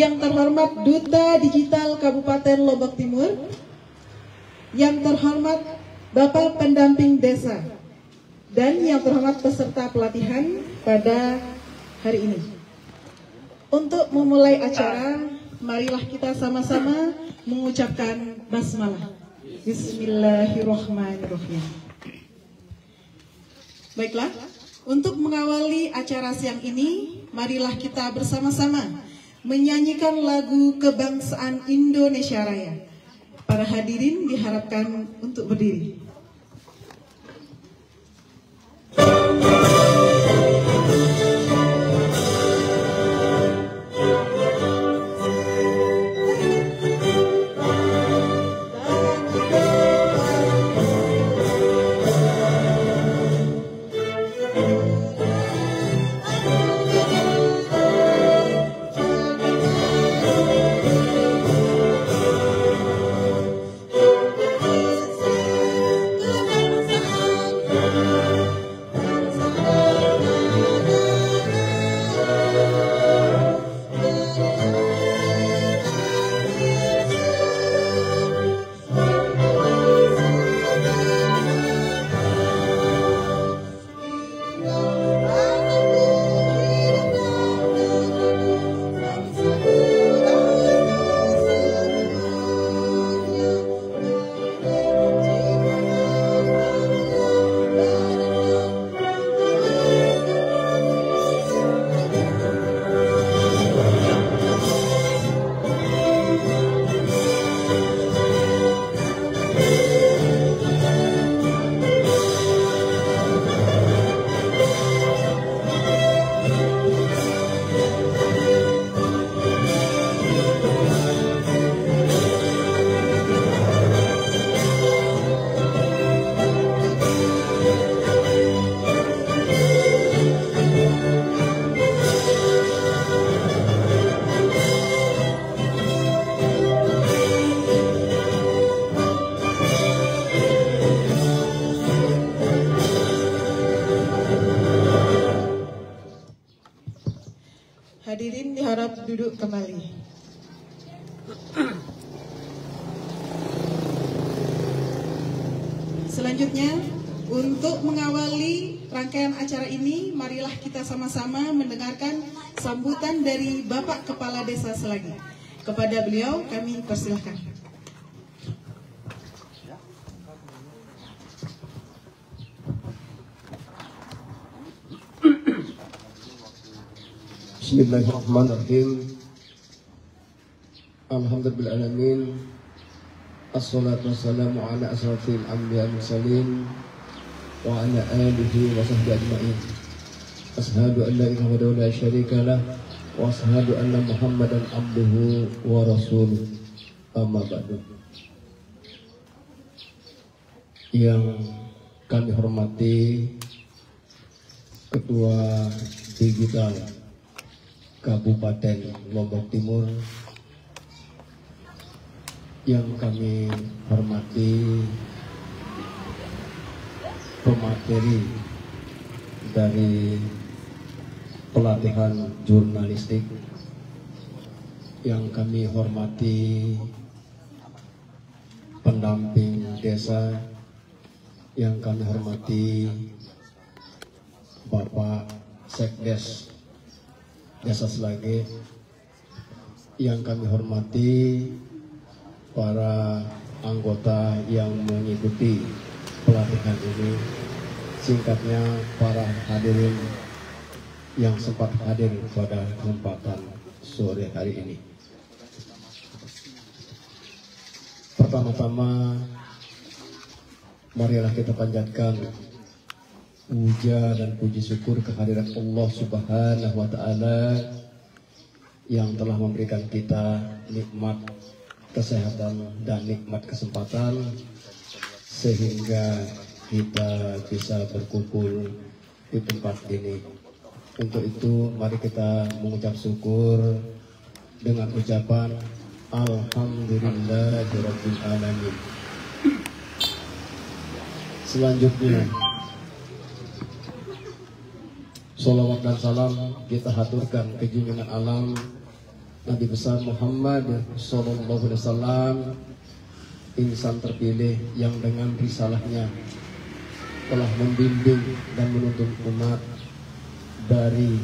Yang terhormat Duta Digital Kabupaten Lombok Timur, yang terhormat Bapak Pendamping Desa, dan yang terhormat peserta pelatihan pada hari ini. Untuk memulai acara, marilah kita sama-sama mengucapkan basmalah. Bismillahirrahmanirrahim. Baiklah, untuk mengawali acara siang ini, marilah kita bersama-sama menyanyikan lagu kebangsaan Indonesia Raya. Para hadirin diharapkan untuk berdiri. Hadirin diharap duduk kembali. Selanjutnya, untuk mengawali rangkaian acara ini, marilah kita sama-sama mendengarkan sambutan dari Bapak Kepala Desa Selagi. Kepada beliau kami persilahkan. Bismillahirrahmanirrahim. Alhamdulillahirrahmanirrahim. Assalatu wassalamu ala asrafil anbiya mursalin wa ala alihi wa sahbihi ajma'in. Ashhadu an la ilaha illallah la syarika lah wa ashhadu anna Muhammadan abduhu wa rasuluh. Amma ba'du. Yang kami hormati Ketua Digital Kabupaten Lombok Timur, yang kami hormati pemateri dari pelatihan jurnalistik, yang kami hormati pendamping desa, yang kami hormati Bapak Sekdes Desa Selagi, yang kami hormati para anggota yang mengikuti pelatihan ini, singkatnya para hadirin yang sempat hadir pada kesempatan sore hari ini. Pertama-tama, marilah kita panjatkan puja dan puji syukur kehadirat Allah Subhanahu wa Ta'ala yang telah memberikan kita nikmat kesehatan dan nikmat kesempatan sehingga kita bisa berkumpul di tempat ini. Untuk itu mari kita mengucap syukur dengan ucapan Alhamdulillahirabbil alamin. Selanjutnya, sholawat dan salam kita haturkan ke junjungan alam Nabi besar Muhammad Sallallahu Alaihi Wasallam, insan terpilih yang dengan risalahnya telah membimbing dan menuntun umat dari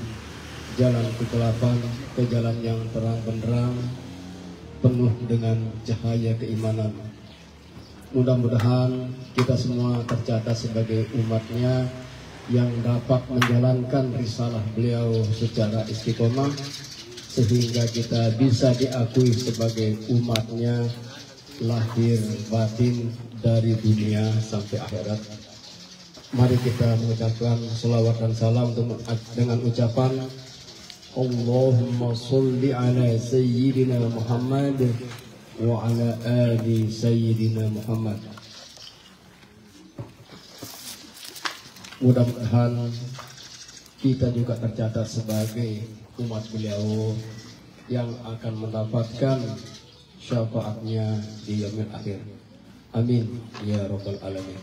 jalan kegelapan ke jalan yang terang benderang, penuh dengan cahaya keimanan. Mudah-mudahan kita semua tercatat sebagai umatnya yang dapat menjalankan risalah beliau secara istiqomah, sehingga kita bisa diakui sebagai umatnya lahir batin dari dunia sampai akhirat. Mari kita mengucapkan selawat dan salam dengan ucapan Allahumma sholli ala Sayyidina Muhammad wa ala ali Sayyidina Muhammad. Mudah-mudahan kita juga tercatat sebagai umat beliau yang akan mendapatkan syafaatnya di yaumil akhir. Amin ya rabbal alamin.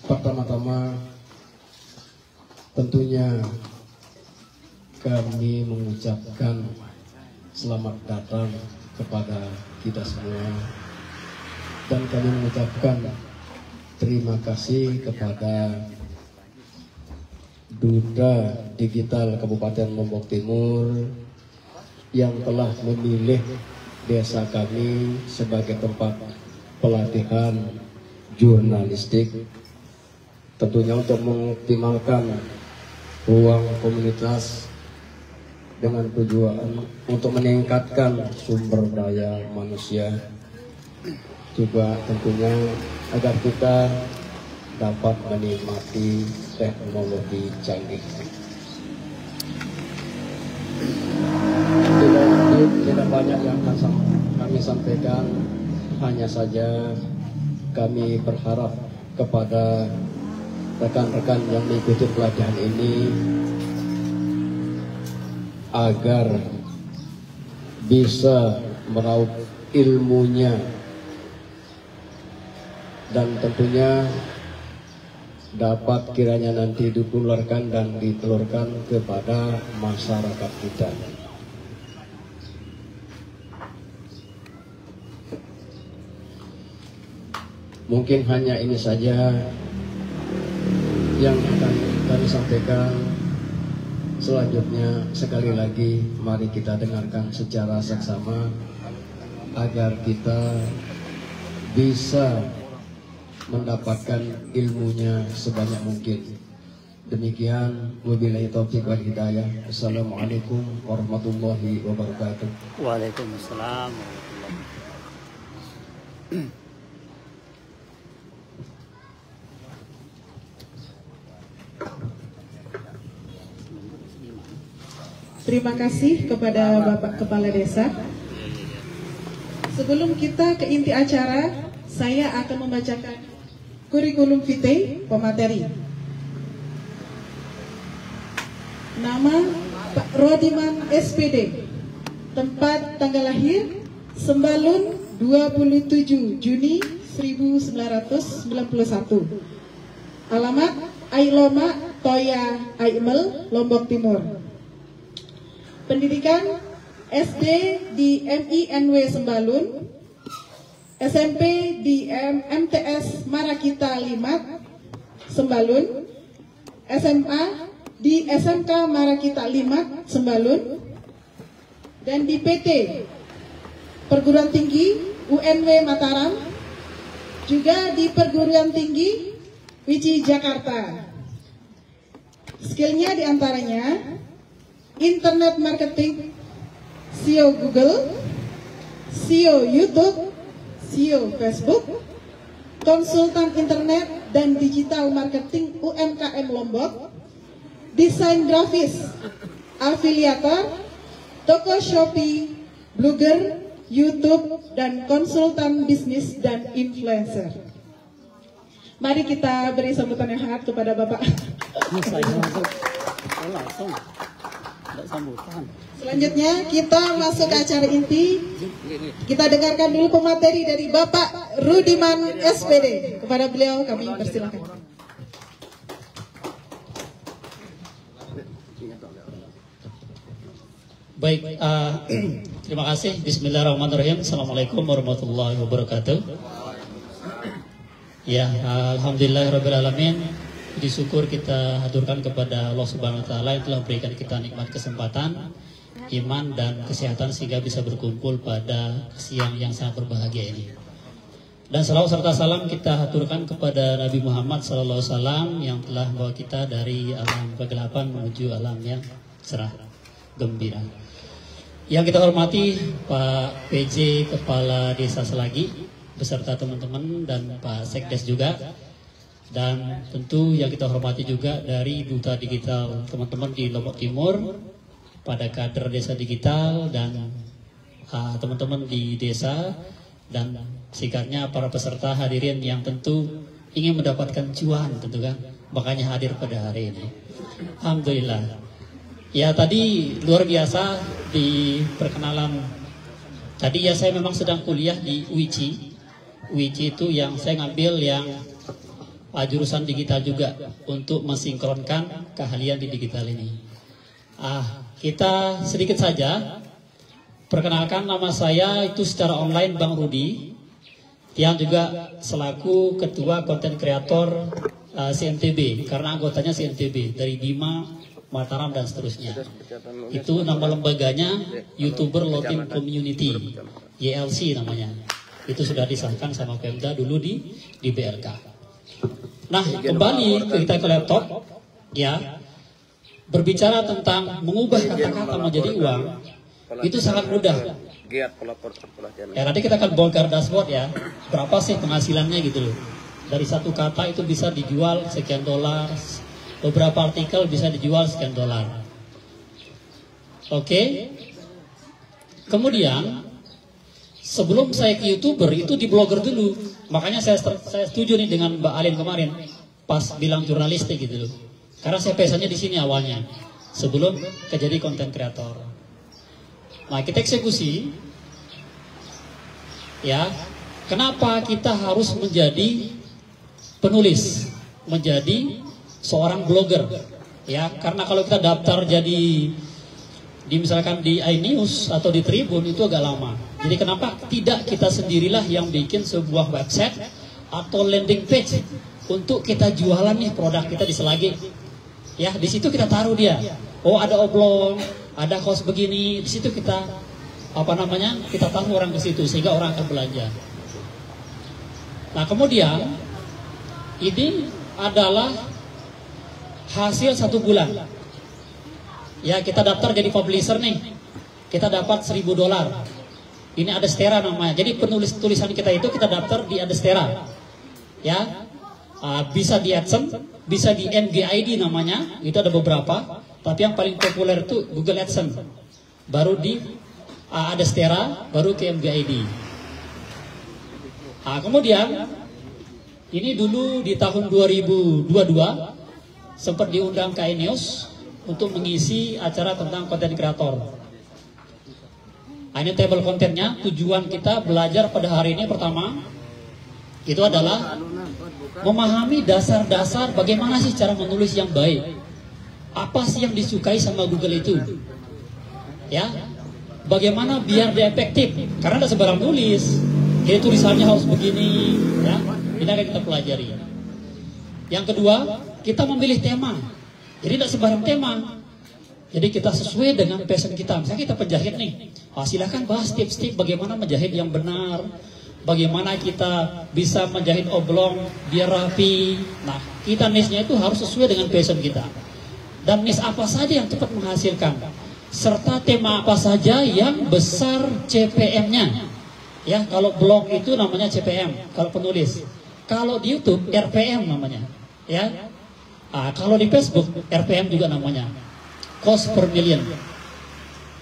Pertama-tama tentunya kami mengucapkan selamat datang kepada kita semua, dan kami mengucapkan terima kasih kepada Duta Digital Kabupaten Lombok Timur yang telah memilih desa kami sebagai tempat pelatihan jurnalistik, tentunya untuk mengoptimalkan ruang komunitas dengan tujuan untuk meningkatkan sumber daya manusia, juga tentunya agar kita dapat menikmati teknologi canggih. Tidak banyak yang akan kami sampaikan, hanya saja kami berharap kepada rekan-rekan yang mengikuti pelajaran ini agar bisa meraup ilmunya dan tentunya dapat kiranya nanti ditularkan dan ditelurkan kepada masyarakat kita. Mungkin hanya ini saja yang akan kami sampaikan. Selanjutnya sekali lagi mari kita dengarkan secara seksama agar kita bisa mendapatkan ilmunya sebanyak mungkin. Demikian, wabillahi taufiq wal hidayah. Assalamualaikum warahmatullahi wabarakatuh. Waalaikumsalam warahmatullahi. Terima kasih kepada Bapak Kepala Desa. Sebelum kita ke inti acara, saya akan membacakan kurikulum vitae pemateri. Nama Pak Rodiman SPD, tempat tanggal lahir Sembalun 27 Juni 1991, alamat Ailoma Toya Aimel, Lombok Timur. Pendidikan SD di MINW Sembalun, SMP di MTS Marakita Limat Sembalun, SMA di SMK Marakita Limat Sembalun, dan di PT Perguruan Tinggi UNW Mataram, juga di Perguruan Tinggi Wiji Jakarta. Skillnya diantaranya Internet Marketing, SEO Google, SEO YouTube, SEO Facebook, konsultan internet dan digital marketing UMKM Lombok, desain grafis, afiliator, toko Shopee, blogger, YouTube, dan konsultan bisnis dan influencer. Mari kita beri sambutan yang hangat kepada Bapak. Selanjutnya kita masuk ke acara inti. Kita dengarkan dulu pemateri dari Bapak Rudiman SPD. Kepada beliau kami persilakan. Baik, terima kasih. Bismillahirrahmanirrahim. Assalamualaikum warahmatullahi wabarakatuh. Ya, alhamdulillahirrahmanirrahim. Puji syukur kita haturkan kepada Allah Subhanahu Wa Taala yang telah berikan kita nikmat kesempatan, iman dan kesehatan sehingga bisa berkumpul pada siang yang sangat berbahagia ini. Dan salawat serta salam kita haturkan kepada Nabi Muhammad SAW yang telah membawa kita dari alam kegelapan menuju alam yang cerah gembira. Yang kita hormati Pak PJ Kepala Desa Selagi beserta teman-teman dan Pak Sekdes juga, dan tentu yang kita hormati juga dari Duta Digital teman-teman di Lombok Timur, pada kader desa digital dan teman-teman di desa, dan singkatnya para peserta hadirin yang tentu ingin mendapatkan cuan tentu kan, makanya hadir pada hari ini. Alhamdulillah. Ya, tadi luar biasa di perkenalan. Tadi ya saya memang sedang kuliah di UICI. UICI itu yang saya ngambil yang jurusan digital juga untuk mensinkronkan keahlian di digital ini. Kita sedikit saja perkenalkan, nama saya itu secara online Bang Rudi, yang juga selaku ketua konten kreator CNTB, karena anggotanya CNTB dari Bima, Mataram dan seterusnya. Itu nama lembaganya YouTuber Lotin Community, YLC namanya. Itu sudah disahkan sama Pemda dulu di BLK. Nah, kembali kita ke laptop, ya. Berbicara tentang mengubah kata-kata menjadi uang, itu sangat mudah. Ya, nanti kita akan bongkar dashboard ya. Berapa sih penghasilannya gitu loh. Dari satu kata itu bisa dijual sekian dolar. Beberapa artikel bisa dijual sekian dolar. Oke. Kemudian sebelum saya ke YouTuber itu di blogger dulu. Makanya saya setuju nih dengan Mbak Alin kemarin pas bilang jurnalistik gitu loh. Karena saya pesannya di sini awalnya sebelum jadi konten kreator. Nah, kita eksekusi. Ya. Kenapa kita harus menjadi penulis, menjadi seorang blogger, ya, karena kalau kita daftar jadi misalkan di iNews atau di Tribun itu agak lama. Jadi kenapa tidak kita sendirilah yang bikin sebuah website atau landing page untuk kita jualan nih produk kita di Selagi, ya, di situ kita taruh dia. Oh, ada oblong, ada kos begini, di situ kita kita taruh orang ke situ sehingga orang akan belanja. Nah, kemudian ini adalah hasil 1 bulan. Ya, kita daftar jadi publisher nih. Kita dapat $1.000. Ini Adestera namanya. Jadi tulisan kita itu kita daftar di Adestera. Ya. Bisa di AdSense, bisa di MGID namanya. Itu ada beberapa, tapi yang paling populer itu Google AdSense. Baru di Adestera, baru ke MGID. Kemudian ini dulu di tahun 2022 sempat diundang ke iNews untuk mengisi acara tentang konten kreator. Ini table kontennya. Tujuan kita belajar pada hari ini pertama itu adalah memahami dasar-dasar bagaimana sih cara menulis yang baik. Apa sih yang disukai sama Google itu? Ya, bagaimana biar dia efektif? Karena ada sebarang tulis. Jadi tulisannya harus begini. Ya, ini akan kita pelajari. Yang kedua, kita memilih tema. Jadi tidak sembarang tema. Jadi kita sesuai dengan passion kita. Misalnya kita penjahit nih, silahkan bahas tips-tips bagaimana menjahit yang benar, bagaimana kita bisa menjahit oblong biar rapi. Nah, kita niche-nya itu harus sesuai dengan passion kita. Dan niche apa saja yang cepat menghasilkan, serta tema apa saja yang besar CPM-nya. Ya, kalau blog itu namanya CPM, kalau penulis. Kalau di YouTube RPM namanya. Ya, kalau di Facebook RPM juga namanya, cost per million.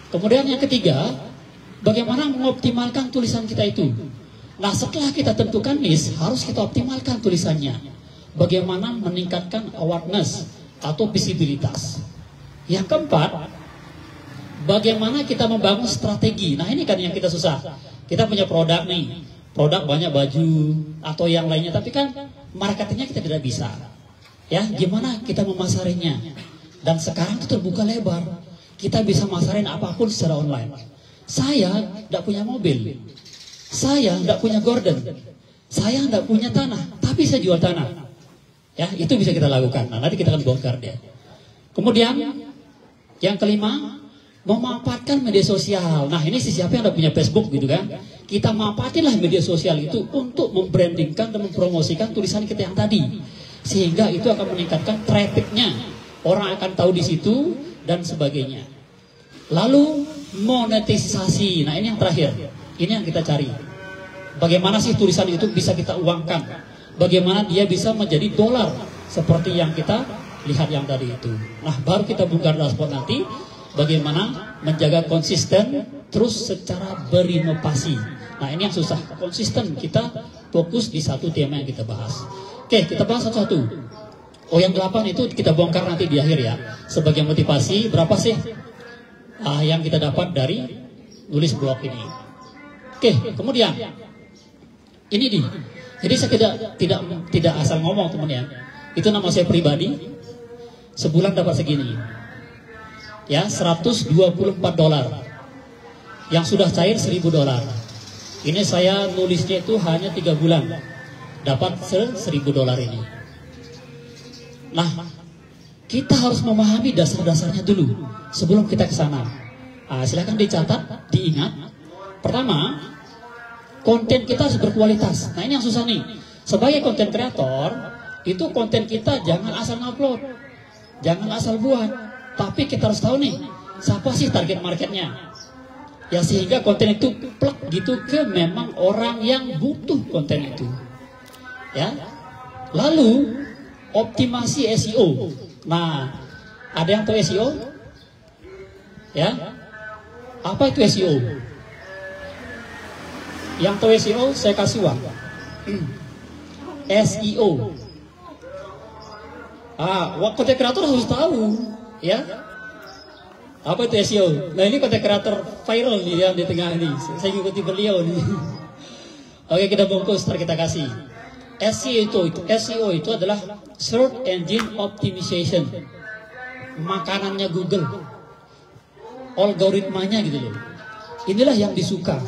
Kemudian yang ketiga, bagaimana mengoptimalkan tulisan kita itu. Nah, setelah kita tentukan niche, harus kita optimalkan tulisannya. Bagaimana meningkatkan awareness atau visibilitas. Yang keempat, bagaimana kita membangun strategi. Nah, ini kan yang kita susah. Kita punya produk nih, produk banyak baju atau yang lainnya, tapi kan marketingnya kita tidak bisa. Ya, gimana kita memasarinya? Dan sekarang itu terbuka lebar. Kita bisa masarin apapun secara online. Saya tidak punya mobil. Saya tidak punya gorden. Saya tidak punya tanah. Tapi saya jual tanah. Ya, itu bisa kita lakukan. Nah, nanti kita akan bongkar dia. Kemudian, yang kelima, memanfaatkan media sosial. Nah, ini siapa yang tidak punya Facebook gitu kan? Kita manfaatinlah media sosial itu untuk membrandingkan dan mempromosikan tulisan kita yang tadi. Sehingga itu akan meningkatkan trafficnya. Orang akan tahu di situ dan sebagainya. Lalu monetisasi. Nah, ini yang terakhir. Ini yang kita cari. Bagaimana sih tulisan itu bisa kita uangkan? Bagaimana dia bisa menjadi dolar seperti yang kita lihat yang tadi itu. Nah, baru kita bongkar dashboard nanti. Bagaimana menjaga konsisten terus secara berinovasi. Nah, ini yang susah. Konsisten kita fokus di satu tema yang kita bahas. Oke, kita bahas satu-satu. Oh, yang 8 itu kita bongkar nanti di akhir ya. Sebagai motivasi, berapa sih yang kita dapat dari nulis blog ini. Oke, kemudian ini nih. Jadi saya tidak asal ngomong teman-teman. Itu nama saya pribadi. Sebulan dapat segini. Ya, $124. Yang sudah cair $1.000. Ini saya nulisnya itu hanya 3 bulan. Dapat $1.000 ini. Nah, kita harus memahami dasar-dasarnya dulu sebelum kita ke sana. Nah, silakan dicatat, diingat. Pertama, konten kita harus berkualitas. Nah, ini yang susah nih. Sebagai konten kreator, itu konten kita jangan asal ngupload. Jangan asal buat. Tapi kita harus tahu nih, siapa sih target marketnya? Ya, sehingga konten itu plek gitu ke memang orang yang butuh konten itu. Ya. Lalu optimasi SEO. Nah, ada yang tahu SEO? Ya. Apa itu SEO? Yang tahu SEO saya kasih uang. SEO. Konten kreator harus tahu. Ya, apa itu SEO? Nah, ini konten kreator viral nih yang di tengah ini. Saya ikuti beliau nih. Oke, kita bungkus, ntar kita kasih. SEO itu adalah Search Engine Optimization. Makanannya Google, algoritmanya gitu loh. Inilah yang disuka.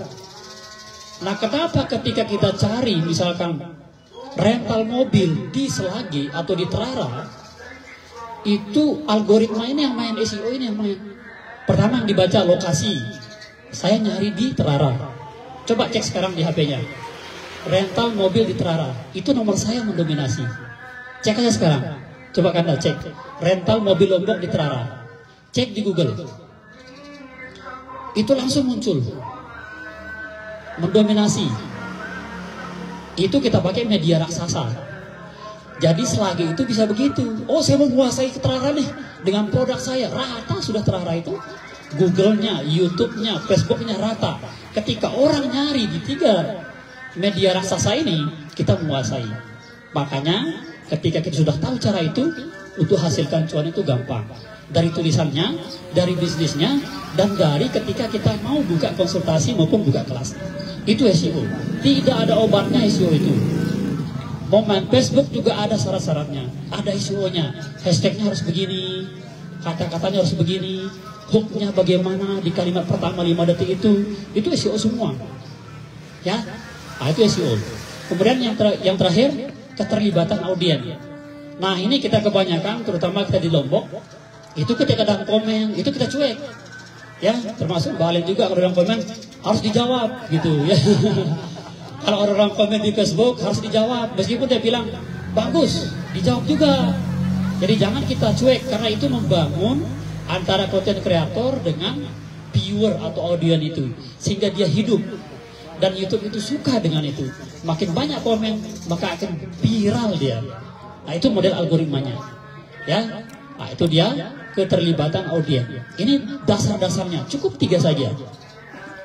Nah, kenapa ketika kita cari misalkan rental mobil di Selagi atau di Terara, itu algoritma ini yang main, SEO ini yang main. Pertama yang dibaca lokasi. Saya nyari di Terara. Coba cek sekarang di HP-nya. Rental mobil di Terara. Itu nomor saya mendominasi. Cek aja sekarang. Coba Anda cek. Rental mobil Lombok di Terara. Cek di Google. Itu langsung muncul. Mendominasi. Itu kita pakai media raksasa. Jadi Selagi itu bisa begitu. Oh, saya mau menguasai Terara nih dengan produk saya. Rata sudah Terara itu. Google-nya, YouTube-nya, Facebook-nya rata. Ketika orang nyari di 3 media raksasa ini, kita menguasai. Makanya ketika kita sudah tahu cara itu, untuk hasilkan cuan itu gampang. Dari tulisannya, dari bisnisnya, dan dari ketika kita mau buka konsultasi maupun buka kelas. Itu SEO. Tidak ada obatnya SEO itu. Mau main Facebook juga ada syarat-syaratnya, ada SEO-nya, hashtagnya harus begini, kata-katanya harus begini, hooknya bagaimana di kalimat pertama 5 detik itu SEO semua, ya, itu SEO. Kemudian yang terakhir keterlibatan audiens. Nah, ini kita kebanyakan, terutama kita di Lombok, itu ketika ada komen, itu kita cuek, ya, termasuk Mbak Alin juga kalau ada komen harus dijawab, gitu, ya. Kalau orang komen di Facebook harus dijawab, meskipun dia bilang bagus, dijawab juga. Jadi jangan kita cuek, karena itu membangun antara konten kreator dengan viewer atau audiens itu, sehingga dia hidup. Dan YouTube itu suka dengan itu. Makin banyak komen, maka akan viral dia. Nah, itu model algoritmanya. Ya, nah, itu dia keterlibatan audiens. Ini dasar-dasarnya, cukup 3 saja.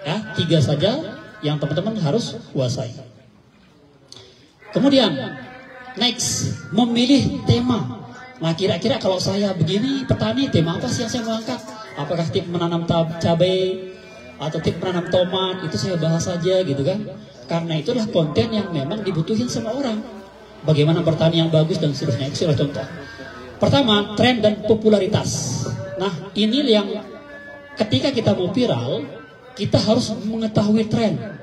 Ya, 3 saja yang teman-teman harus kuasai. Kemudian next, memilih tema. Nah, kira-kira kalau saya begini petani, tema apa sih yang saya mau angkat? Apakah tip menanam cabai atau tip menanam tomat? Itu saya bahas saja gitu kan. Karena itulah konten yang memang dibutuhin sama orang. Bagaimana bertani yang bagus dan seterusnya, itu contoh. Pertama, tren dan popularitas. Nah, ini yang ketika kita mau viral, kita harus mengetahui tren.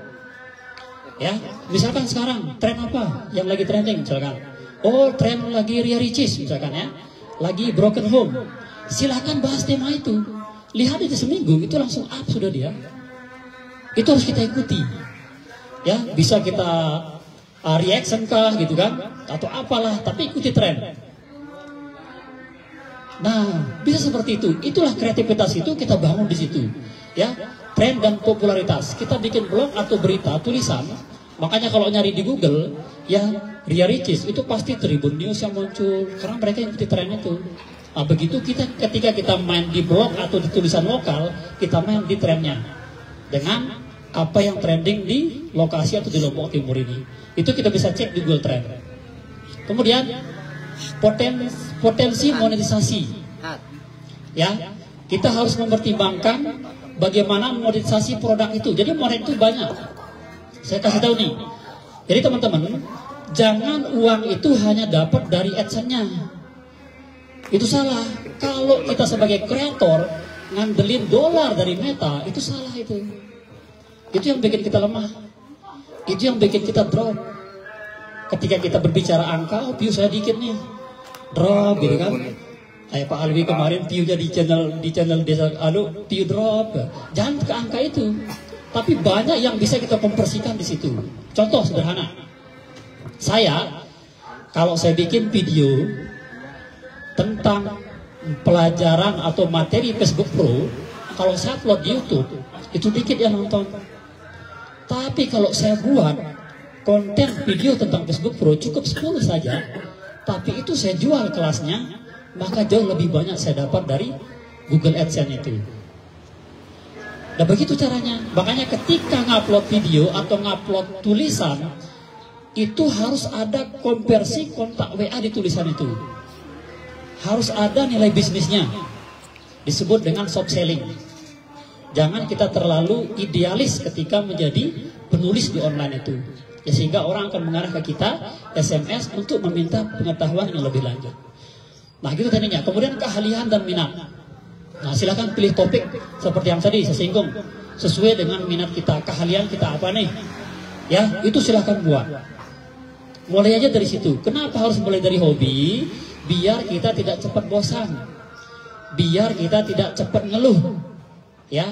Ya, misalkan sekarang tren apa yang lagi trending misalkan. Oh, tren lagi Ria Ricis misalkan ya. Lagi broken home. Silakan bahas tema itu. Lihat aja seminggu itu langsung up sudah dia. Itu harus kita ikuti. Ya, bisa kita reaction kah gitu kan atau apalah, tapi ikuti tren. Nah, bisa seperti itu. Itulah kreativitas itu kita bangun di situ. Ya, tren dan popularitas. Kita bikin blog atau berita tulisan. Makanya kalau nyari di Google, ya Ria Ricis itu pasti Tribun News yang muncul karena mereka ikuti tren itu. Nah, begitu kita ketika kita main di blog atau di tulisan lokal, kita main di trennya dengan apa yang trending di lokasi atau di Lombok Timur ini. Itu kita bisa cek di Google Trend. Kemudian potensi monetisasi. Ya, kita harus mempertimbangkan bagaimana monetisasi produk itu. Jadi monet itu banyak. Saya kasih tahu nih. Jadi teman-teman, jangan uang itu hanya dapat dari AdSense-nya. Itu salah. Kalau kita sebagai kreator ngandelin dolar dari Meta, itu salah itu. Itu yang bikin kita lemah. Itu yang bikin kita drop. Ketika kita berbicara angka, oh view saya dikit nih, drop gitu kan. Kayak Pak Alwi kemarin view-nya di channel Desa Alu, view drop. Jangan ke angka itu. Tapi banyak yang bisa kita konversikan di situ. Contoh sederhana. Saya kalau saya bikin video tentang pelajaran atau materi Facebook Pro, kalau saya upload di YouTube, itu dikit yang nonton. Tapi kalau saya buat konten video tentang Facebook Pro cukup 10 saja, tapi itu saya jual kelasnya, maka jauh lebih banyak saya dapat dari Google AdSense itu. Nah begitu caranya. Makanya ketika ngupload video atau ngupload tulisan, itu harus ada konversi kontak WA di tulisan itu. Harus ada nilai bisnisnya. Disebut dengan soft selling. Jangan kita terlalu idealis ketika menjadi penulis di online itu. Ya, sehingga orang akan mengarah ke kita SMS untuk meminta pengetahuan yang lebih lanjut. Nah gitu tadinya. Kemudian keahlian dan minat. Nah silakan pilih topik seperti yang tadi saya singgung. Sesuai dengan minat kita, keahlian kita apa nih. Ya itu silakan buat. Mulai aja dari situ. Kenapa harus mulai dari hobi? Biar kita tidak cepat bosan. Biar kita tidak cepat ngeluh. Ya,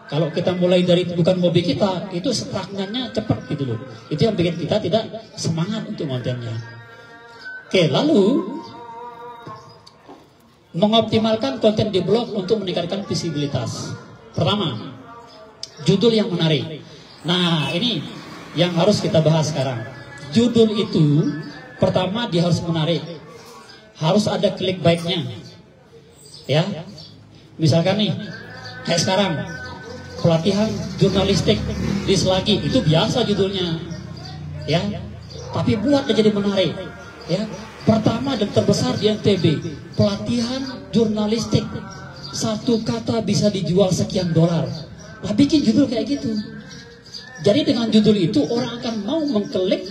kalau kita mulai dari bukan hobi kita, itu stagnannya cepat gitu loh. Itu yang bikin kita tidak semangat untuk kontennya. Oke, lalu mengoptimalkan konten di blog untuk meningkatkan visibilitas. Pertama, judul yang menarik. Nah, ini yang harus kita bahas sekarang. Judul itu pertama dia harus menarik. Harus ada clickbait-nya. Ya. Misalkan nih, kayak sekarang pelatihan jurnalistik di Selagi, itu biasa judulnya. Ya. Tapi buat dia jadi menarik. Ya. Pertama dan terbesar di NTB, pelatihan jurnalistik. Satu kata bisa dijual sekian dolar. Nah, bikin judul kayak gitu. Jadi dengan judul itu orang akan mau mengklik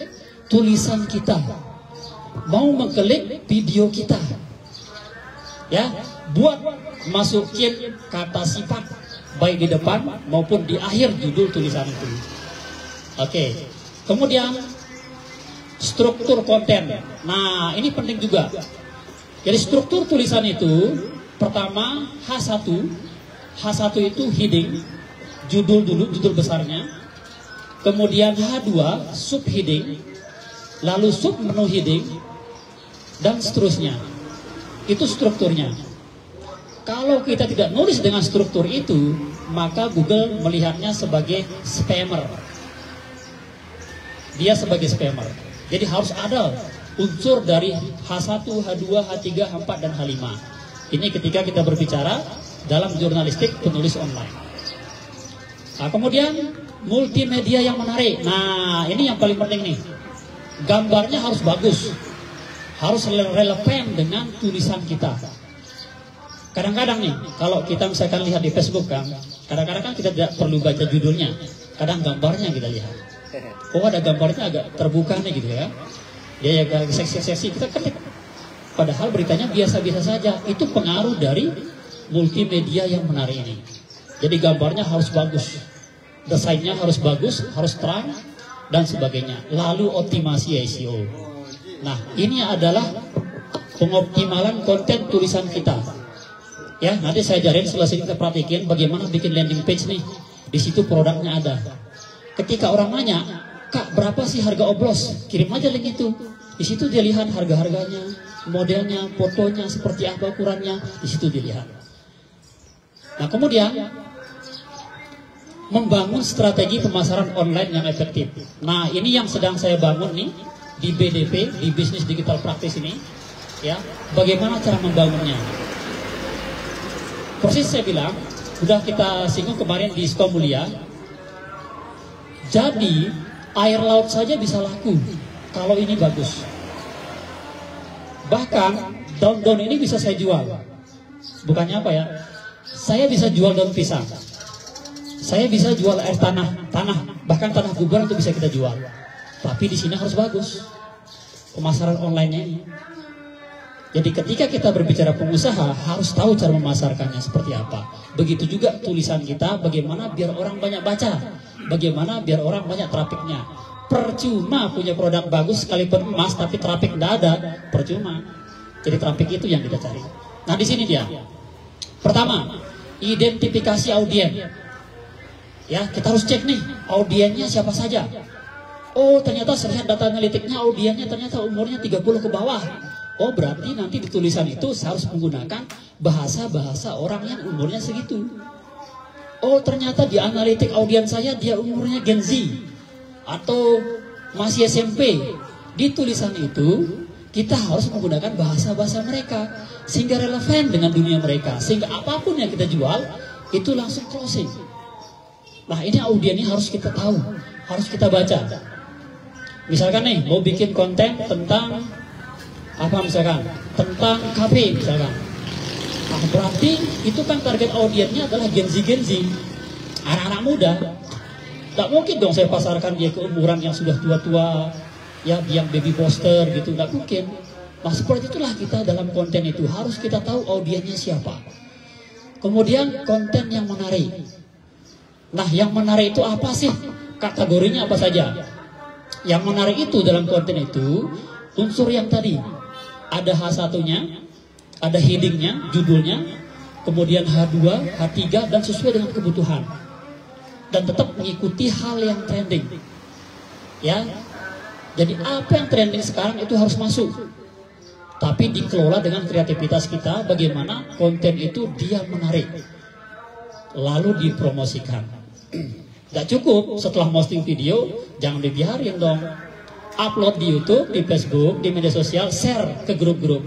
tulisan kita, mau mengklik video kita. Ya, buat masukin kata sifat baik di depan maupun di akhir judul tulisan itu. Oke. Kemudian struktur konten. Nah, ini penting juga. Jadi struktur tulisan itu pertama H1. H1 itu heading, judul dulu, judul besarnya. Kemudian H2 sub heading, lalu sub menu heading, dan seterusnya. Itu strukturnya. Kalau kita tidak nulis dengan struktur itu, maka Google melihatnya sebagai spammer. Dia sebagai spammer. Jadi harus ada unsur dari H1, H2, H3, H4, dan H5. Ini ketika kita berbicara dalam jurnalistik penulis online. Nah, kemudian multimedia yang menarik. Nah, ini yang paling penting nih. Gambarnya harus bagus. Harus relevan dengan tulisan kita. Kadang-kadang nih, kalau kita misalkan lihat di Facebook kan, kadang-kadang kan kita tidak perlu baca judulnya. Kadang gambarnya kita lihat. Oh, ada gambarnya agak terbuka nih gitu ya. Dia agak seksi-seksi, kita klik. Padahal beritanya biasa-biasa saja. Itu pengaruh dari multimedia yang menarik ini. Jadi gambarnya harus bagus, desainnya harus bagus, harus terang, dan sebagainya. Lalu optimasi SEO. Nah, ini adalah pengoptimalan konten tulisan kita. Ya, nanti saya ajarin selesai kita perhatikan bagaimana bikin landing page nih. Di situ produknya ada. Ketika orang nanya, Kak, berapa sih harga oplos? Kirim aja link itu. Di situ dia lihat harga-harganya, modelnya, fotonya, seperti apa ukurannya. Di situ dilihat. Nah, kemudian membangun strategi pemasaran online yang efektif. Nah, ini yang sedang saya bangun nih di BDP, di Bisnis Digital Practice ini. Ya, bagaimana cara membangunnya? Persis saya bilang, sudah kita singgung kemarin di Sekolah Mulia. Jadi air laut saja bisa laku kalau ini bagus. Bahkan daun-daun ini bisa saya jual. Bukannya apa ya? Saya bisa jual daun pisang. Saya bisa jual air tanah, bahkan tanah gugur itu bisa kita jual. Tapi di sini harus bagus pemasaran online-nya ini. Jadi ketika kita berbicara pengusaha, harus tahu cara memasarkannya seperti apa. Begitu juga tulisan kita, bagaimana biar orang banyak baca, bagaimana biar orang banyak trafiknya. Percuma punya produk bagus sekalipun emas, tapi trafik tidak ada, percuma. Jadi trafik itu yang kita cari. Nah, di sini dia. Pertama, identifikasi audien. Ya, kita harus cek nih, audiennya siapa saja. Oh, ternyata saya lihat data analitiknya, audiennya ternyata umurnya 30 ke bawah. Oh, berarti nanti di tulisan itu saya harus menggunakan bahasa-bahasa orang yang umurnya segitu. Oh, ternyata di analitik audien saya dia umurnya Gen Z atau masih SMP. Di tulisan itu kita harus menggunakan bahasa-bahasa mereka sehingga relevan dengan dunia mereka, sehingga apapun yang kita jual itu langsung closing. Nah, ini audiennya harus kita tahu, harus kita baca. Misalkan nih mau bikin konten tentang apa, misalkan tentang kafe misalkan. Nah, berarti itu kan target audiennya adalah Gen Z, anak-anak muda. Tidak mungkin dong saya pasarkan dia ke umuran yang sudah tua-tua, ya yang baby poster gitu, tidak mungkin. Nah, seperti itulah kita dalam konten itu harus kita tahu audiennya siapa. Kemudian konten yang menarik. Nah, yang menarik itu apa sih? Kategorinya apa saja? Yang menarik itu dalam konten itu unsur yang tadi. Ada H1-nya, ada heading-nya, judulnya, kemudian H2, H3, dan sesuai dengan kebutuhan. Dan tetap mengikuti hal yang trending. Ya, jadi apa yang trending sekarang itu harus masuk. Tapi dikelola dengan kreativitas kita, bagaimana konten itu dia menarik. Lalu dipromosikan. Gak cukup setelah posting video, jangan dibiarin dong. Upload di YouTube, di Facebook, di media sosial, share ke grup-grup.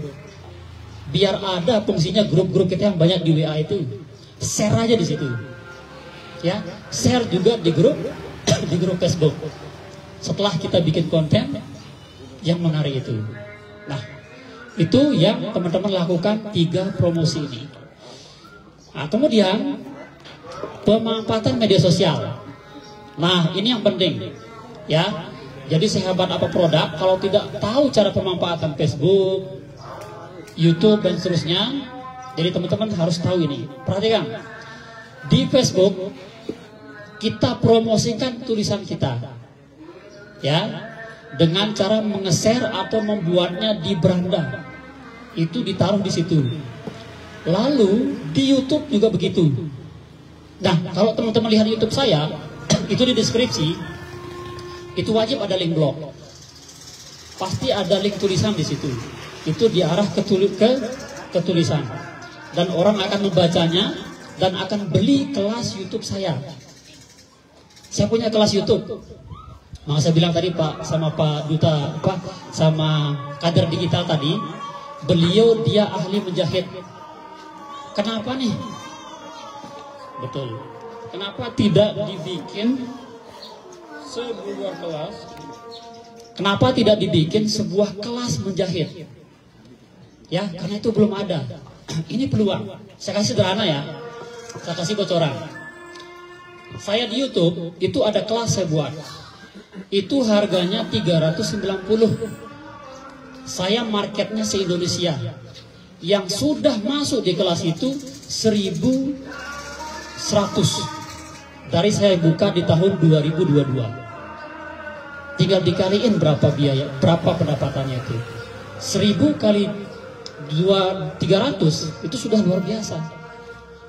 Biar ada fungsinya grup-grup kita yang banyak di WA itu. Share aja di situ. Ya, share juga di grup di grup Facebook. Setelah kita bikin konten yang menarik itu. Nah, itu yang teman-teman lakukan 3 promosi ini. Nah, kemudian pemanfaatan media sosial. Nah, ini yang penting. Ya. Jadi sahabat apa produk, kalau tidak tahu cara pemanfaatan Facebook, YouTube, dan seterusnya, jadi teman-teman harus tahu ini. Perhatikan, di Facebook, kita promosikan tulisan kita. Ya, dengan cara menge-share atau membuatnya di beranda. Itu ditaruh di situ. Lalu, di YouTube juga begitu. Nah, kalau teman-teman lihat YouTube saya, itu di deskripsi, itu wajib ada link blog. Pasti ada link tulisan di situ. Itu diarah ke tulisan. Dan orang akan membacanya dan akan beli kelas YouTube saya. Saya punya kelas YouTube. Maka saya bilang tadi Pak sama Pak Duta sama kader digital tadi, beliau dia ahli menjahit. Kenapa nih? Betul. Kenapa tidak dibikin sebuah kelas? Kenapa tidak dibikin sebuah kelas menjahit? Ya, karena itu belum ada. Ini peluang. Saya kasih sederhana ya. Saya kasih bocoran. Saya di YouTube itu ada kelas saya buat. Itu harganya 390. saya marketnya se-Indonesia. Yang sudah masuk di kelas itu 1.100 dari saya buka di tahun 2022. Tinggal dikaliin berapa biaya, berapa pendapatannya itu. 1.000 kali 300 itu sudah luar biasa.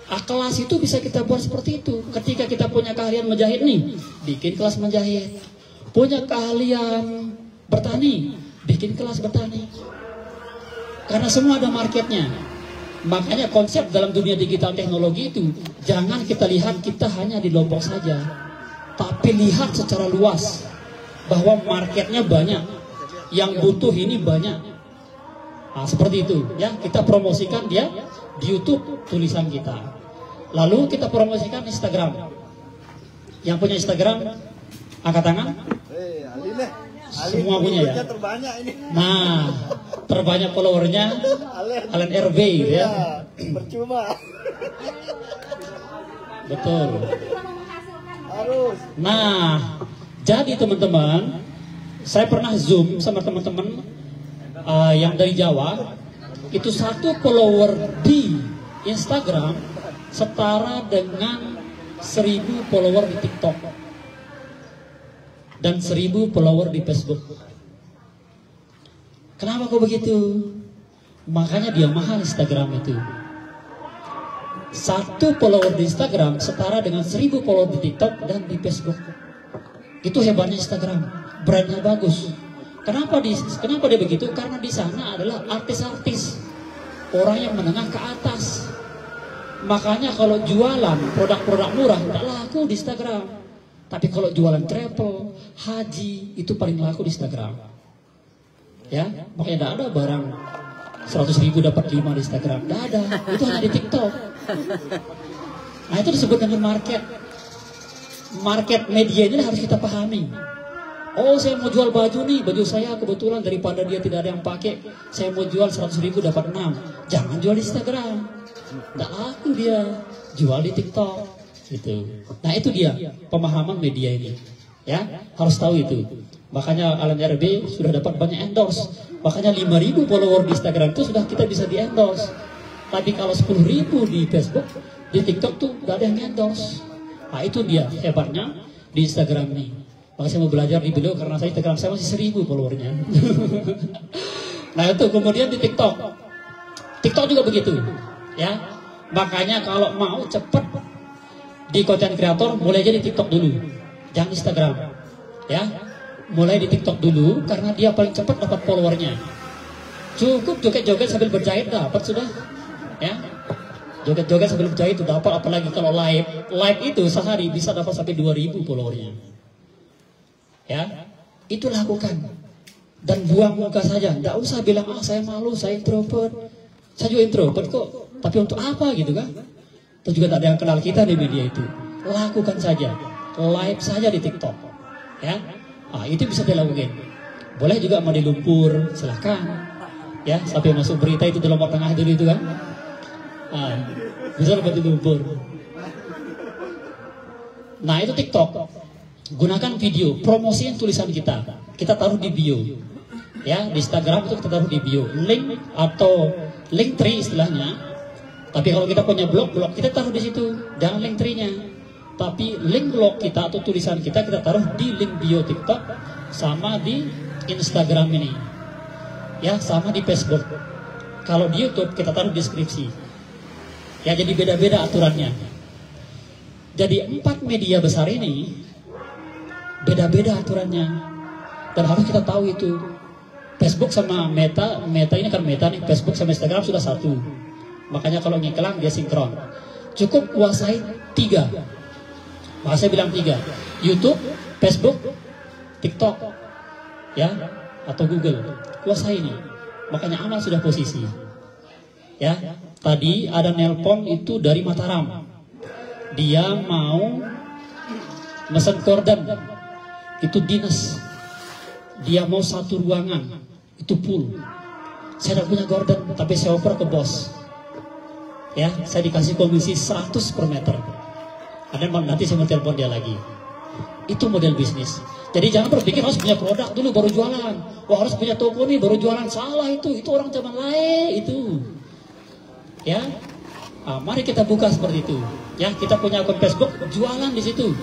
Kelas itu bisa kita buat seperti itu. Ketika kita punya keahlian menjahit nih, bikin kelas menjahit. Punya keahlian bertani, bikin kelas bertani. Karena semua ada marketnya. Makanya konsep dalam dunia digital teknologi itu, jangan kita lihat kita hanya di Lombok saja, tapi lihat secara luas bahwa marketnya banyak, yang butuh ini banyak. Nah, seperti itu ya, kita promosikan dia di YouTube tulisan kita. Lalu kita promosikan Instagram. Yang punya Instagram angkat tangan. Semua punya ya. Nah, terbanyak followernya Alen RB ya. Percuma. Betul. Nah, jadi teman-teman, saya pernah Zoom sama teman-teman yang dari Jawa. Itu 1 follower di Instagram setara dengan 1.000 follower di TikTok dan 1.000 follower di Facebook. Kenapa kok begitu? Makanya dia mahal Instagram itu. 1 follower di Instagram setara dengan 1.000 follower di TikTok dan di Facebook. Itu hebatnya Instagram, brandnya bagus. Kenapa dia begitu? Karena di sana adalah artis-artis, orang yang menengah ke atas. Makanya kalau jualan produk-produk murah tidak laku di Instagram. Tapi kalau jualan travel, haji, itu paling laku di Instagram. Ya, makanya tidak ada barang 100.000 dapat 5 di Instagram. Tidak ada, itu hanya di TikTok. Nah, itu disebut dengan market. Market media ini harus kita pahami. Oh, saya mau jual baju nih, baju saya kebetulan daripada dia tidak ada yang pakai, saya mau jual 100.000 dapat 6. Jangan jual di Instagram. Tidak laku dia, jual di TikTok. Gitu. Nah, itu dia pemahaman media ini. Ya, harus tahu itu. Makanya Alen RB sudah dapat banyak endorse. Makanya 5.000 follower di Instagram itu sudah kita bisa di endorse. Tapi kalau 10.000 di Facebook, di TikTok tuh gak ada yang endorse. Nah, itu dia hebatnya di Instagram nih. Makanya saya mau belajar di beliau karena saya Instagram saya masih 1.000 followernya. Nah, itu kemudian di TikTok. TikTok juga begitu. Ya, makanya kalau mau cepet di content creator, mulai aja di TikTok dulu, jangan Instagram, ya. Mulai di TikTok dulu karena dia paling cepat dapat followernya. Cukup joget-joget sambil berjahit dapat sudah, ya. Joget-joget sambil berjahit itu dapat, apalagi kalau live itu sehari bisa dapat sampai 2.000 followernya. Ya, itu lakukan dan buang muka saja. Tidak usah bilang saya malu, saya introvert. Saya juga introvert kok, tapi untuk apa gitu kan? Atau juga tak ada yang kenal kita di media itu. Lakukan saja, live saja di TikTok, ya. Itu bisa dilakukan. Boleh juga mau di Lumpur, silahkan, ya. Sampai masuk berita itu di Lombok Tengah dulu itu kan. Bisa dapat di Lumpur. Nah, itu TikTok. Gunakan video, promosiin tulisan kita. Kita taruh di bio, ya. Di Instagram itu kita taruh di bio, link atau link tree istilahnya. Tapi kalau kita punya blog kita taruh di situ, jangan link tree-nya. Tapi link blog kita atau tulisan kita taruh di link bio TikTok sama di Instagram ini. Ya, sama di Facebook. Kalau di YouTube kita taruh deskripsi. Ya, jadi beda-beda aturannya. Jadi 4 media besar ini beda-beda aturannya. Dan harus kita tahu itu. Facebook sama Meta ini kan Meta nih, Facebook sama Instagram sudah satu. Makanya kalau ngiklan dia sinkron. Cukup kuasai 3. Maka saya bilang 3. YouTube, Facebook, TikTok, ya, atau Google. Kuasai ini. Makanya aman sudah posisi. Ya, tadi ada nelpon itu dari Mataram. Dia mau mesen korden. Itu dinas. Dia mau 1 ruangan. Itu full. Saya tidak punya gorden, tapi saya oper ke bos. Ya, saya dikasih komisi 100 per meter. Nanti saya mau telepon dia lagi. Itu model bisnis. Jadi jangan berpikir harus punya produk dulu baru jualan. Wah harus punya toko nih baru jualan. Salah itu orang zaman lain itu. Ya, mari kita buka seperti itu. Ya, kita punya akun Facebook, jualan di situ.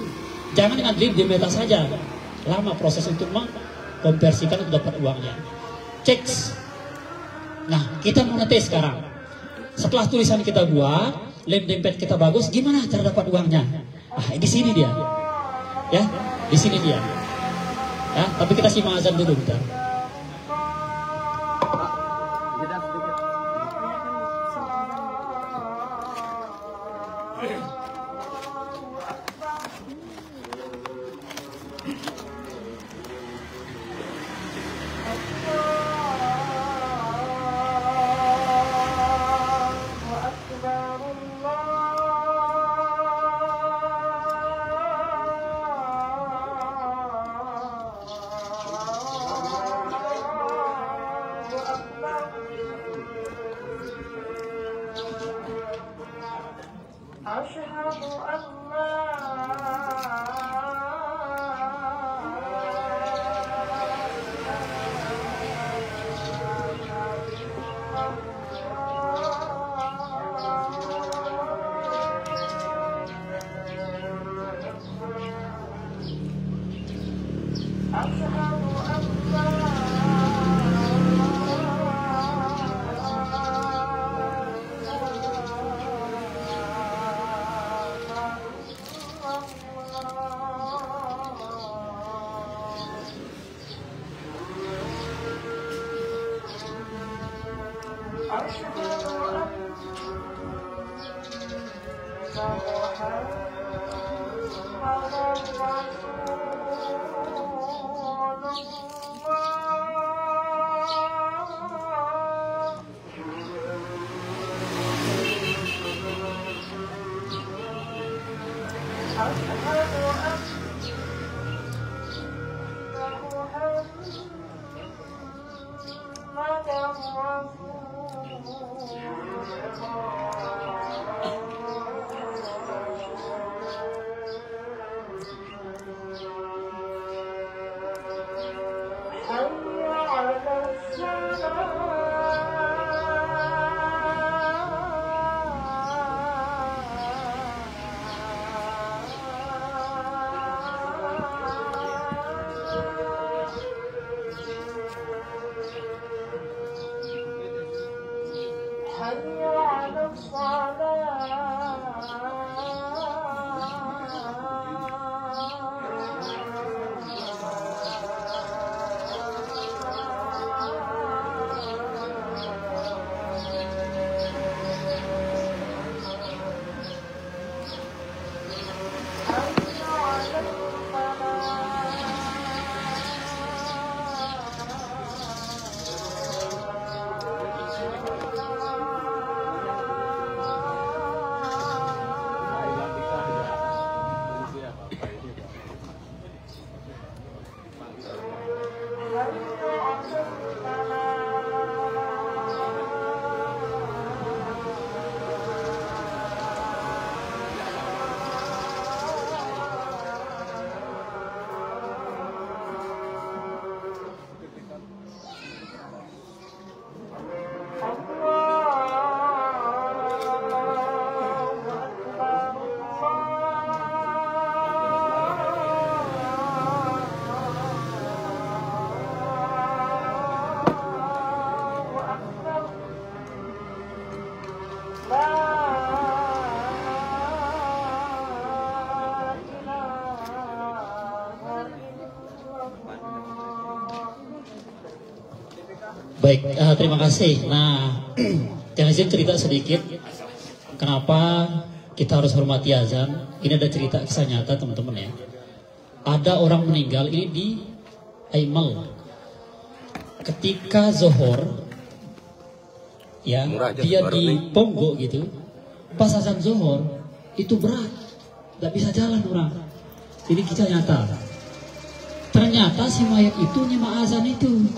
Jangan dengan di meta saja. Lama proses untuk mengkonversikan untuk dapat uangnya. Cek. Nah, kita mau ngetes sekarang. Setelah tulisan kita buat, landing page kita bagus, gimana cara dapat uangnya? Di sini dia. Ya, di sini dia. Ya, tapi kita simak azan dulu bentar. Baik, terima kasih. Nah, yang izin cerita sedikit, kenapa kita harus hormati azan. Ini ada cerita kisah nyata teman-teman ya. Ada orang meninggal ini di Aimal. Ketika Zohor, ya dia di Ponggok gitu. Pas azan Zohor itu berat, nggak bisa jalan orang. Ini kisah nyata. Ternyata si mayat itu nyimak azan itu.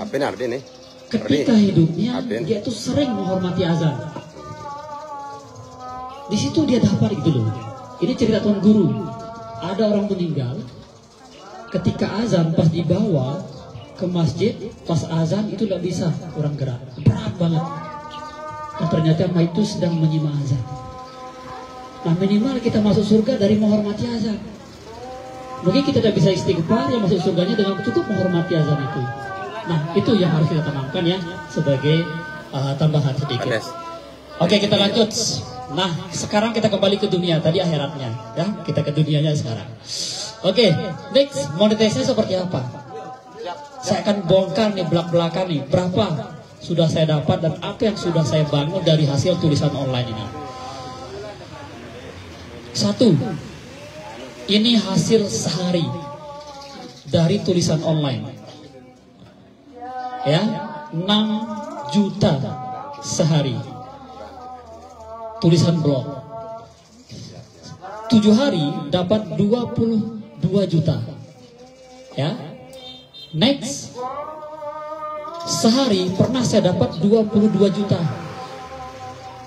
Ketika hidupnya dia tuh sering menghormati azan. Di situ dia dapat gitu loh. Ini cerita Tuan Guru. Ada orang meninggal, ketika azan pas dibawa ke masjid, pas azan itu tidak bisa orang gerak, berat banget. Dan ternyata itu sedang menyimak azan. Nah minimal kita masuk surga dari menghormati azan. Mungkin kita tidak bisa istighfar, yang masuk surganya dengan cukup menghormati azan itu. Nah itu yang harus kita tanamkan ya, sebagai tambahan sedikit. Oke, kita lanjut. Nah sekarang kita kembali ke dunia, tadi akhiratnya ya, kita ke dunianya sekarang. Oke, next, monetisasi seperti apa? Saya akan bongkar nih belak-belakan nih, berapa sudah saya dapat dan apa yang sudah saya bangun dari hasil tulisan online ini. Satu, ini hasil sehari dari tulisan online. Ya, 6 juta sehari. Tulisan blog. 7 hari dapat 22 juta. Ya. Next, sehari pernah saya dapat 22 juta.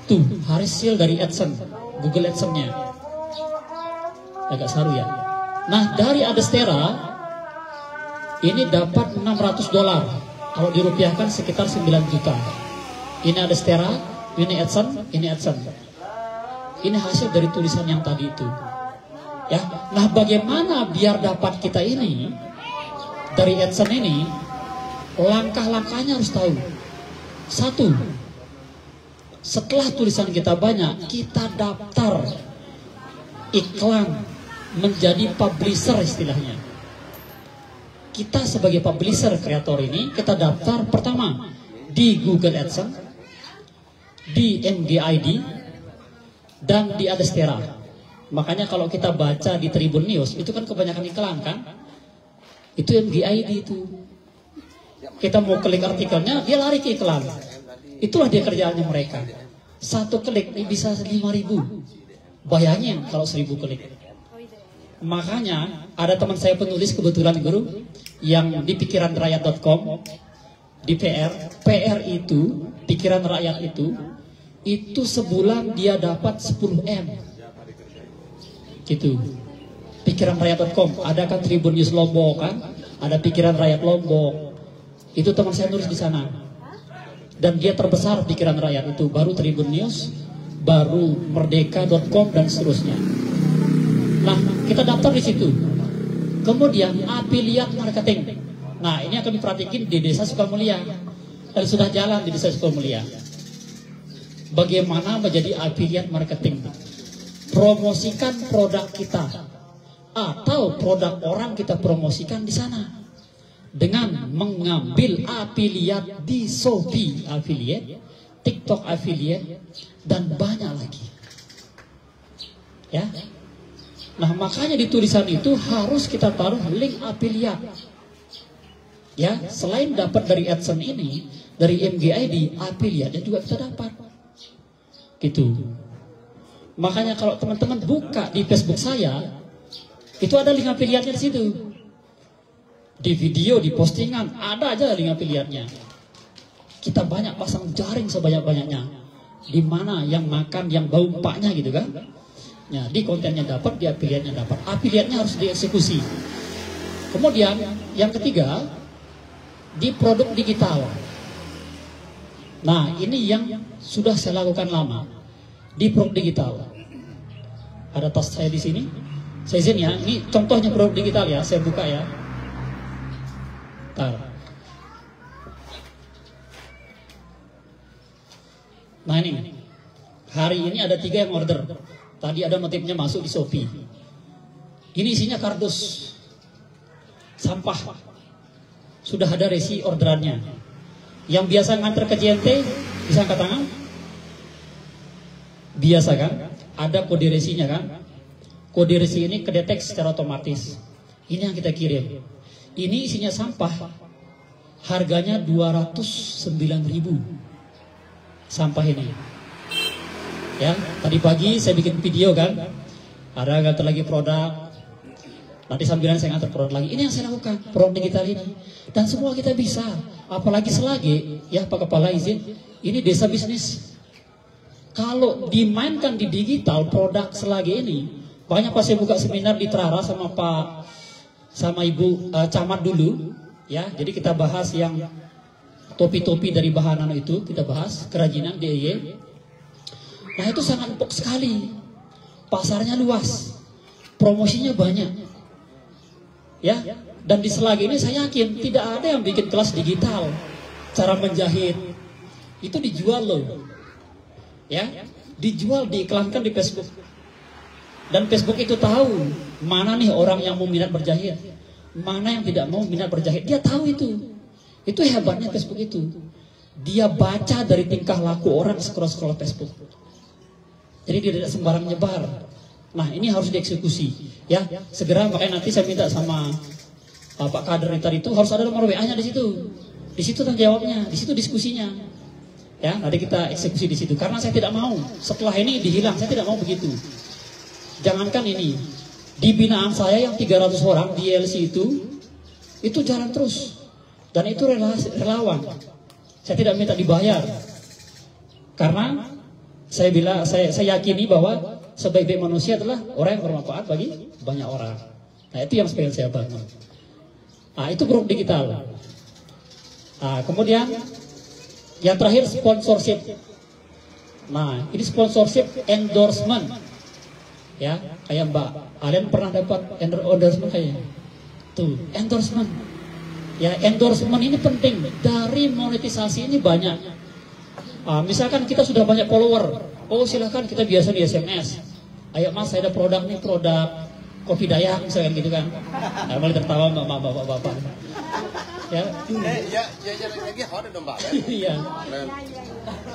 Tuh, hasil dari AdSense, Google AdSense-nya. Agak saru ya. Nah, dari Adestera ini dapat $600. Kalau dirupiahkan sekitar 9 juta. Ini Adestera, ini AdSense, ini AdSense. Ini hasil dari tulisan yang tadi itu. Ya. Nah, bagaimana biar dapat kita ini dari AdSense ini? Langkah-langkahnya harus tahu. Satu, setelah tulisan kita banyak, kita daftar iklan menjadi publisher istilahnya. Kita sebagai publisher kreator ini, kita daftar pertama di Google AdSense, di MGID, dan di Adestera. Makanya kalau kita baca di Tribun News, itu kan kebanyakan iklan kan? Itu MGID itu. Kita mau klik artikelnya, dia lari ke iklan. Itulah dia kerjaannya mereka. Satu klik ini bisa 5.000. Bayangin kalau 1.000 klik. Makanya ada teman saya penulis kebetulan guru yang di pikiranrakyat.com, di PR itu, pikiran rakyat itu sebulan dia dapat 10 M. Gitu. Pikiranrakyat.com, ada kan Tribun News Lombok kan, ada Pikiran Rakyat Lombok. Itu teman saya nulis di sana. Dan dia terbesar Pikiran Rakyat itu, baru Tribun News, baru Merdeka.com dan seterusnya. Nah, kita daftar di situ. Kemudian afiliat marketing. Nah, ini akan diperhatikan di Desa Sukamulia. Dan sudah jalan di Desa Sukamulia. Bagaimana menjadi afiliat marketing? Promosikan produk kita atau produk orang kita promosikan di sana dengan mengambil afiliat di Shopee affiliate, TikTok affiliate, dan banyak lagi. Ya. Nah, makanya di tulisan itu harus kita taruh link afiliat. Ya, selain dapat dari AdSense ini, dari MGID, afiliatnya juga kita dapat. Gitu. Makanya kalau teman-teman buka di Facebook saya, itu ada link afiliatnya di situ. Di video, di postingan, ada aja link afiliatnya. Kita banyak pasang jaring sebanyak-banyaknya. Di mana yang makan, yang bau empaknya gitu kan. Ya, di kontennya dapat, di afiliatnya dapat. Afiliatnya harus dieksekusi. Kemudian, yang ketiga, di produk digital. Nah, ini yang sudah saya lakukan lama. Di produk digital. Ada tas saya di sini. Saya izin ya, ini contohnya produk digital ya, saya buka ya. Bentar. Nah ini, hari ini ada 3 yang order. Tadi ada motifnya masuk di Shopee. Ini isinya kardus sampah. Sudah ada resi orderannya. Yang biasa nganter ke JNT, bisa angkat tangan? Biasa kan? Ada kode resinya kan? Kode resi ini kedetek secara otomatis. Ini yang kita kirim. Ini isinya sampah. Harganya 209.000. Sampah ini. Ya, tadi pagi saya bikin video kan. Ada nganter lagi produk. Nanti sambilan saya nganter produk lagi. Ini yang saya lakukan, produk digital ini. Dan semua kita bisa. Apalagi selagi, ya Pak Kepala izin, ini desa bisnis. Kalau dimainkan di digital produk selagi ini, banyak pas saya buka seminar di Trara sama Pak sama Ibu Camat dulu, ya. Jadi kita bahas yang topi-topi dari bahan nano itu, kita bahas kerajinan DIY. Nah itu sangat empuk sekali, pasarnya luas, promosinya banyak, ya. Dan di Selagi ini saya yakin tidak ada yang bikin kelas digital, cara menjahit itu dijual loh, ya, dijual, diiklankan di Facebook. Dan Facebook itu tahu mana nih orang yang mau minat berjahit, mana yang tidak mau minat berjahit. Dia tahu itu. Itu hebatnya Facebook itu. Dia baca dari tingkah laku orang scroll-scroll Facebook. Jadi dia tidak sembarang nyebar. Nah ini harus dieksekusi, ya. Segera, makanya nanti saya minta sama Pak Kader tadi itu harus ada nomor WA-nya di situ. Di situ tanggung jawabnya, di situ diskusinya. Ya, nanti kita eksekusi di situ. Karena saya tidak mau setelah ini dihilang, saya tidak mau begitu. Jangankan ini, di binaan saya yang 300 orang di LC itu jalan terus. Dan itu relawan. Saya tidak minta dibayar. Karena saya yakini bahwa sebaik-baik manusia adalah orang yang bermanfaat bagi banyak orang. Nah, itu yang pengen saya bangun. Nah, itu grup digital. Nah, kemudian yang terakhir sponsorship. Nah, ini sponsorship endorsement. Ya, kayak Mbak Alen pernah dapat endorsement kayaknya. Tuh, endorsement. Ya, endorsement ini penting. Dari monetisasi ini banyak. Misalkan kita sudah banyak follower. Oh, silahkan kita biasa di SMS. Ayo Mas, saya ada produk nih, produk kopi Dayak misalkan gitu kan. Nah, mulai tertawa bapak-bapak. Ya. Iya.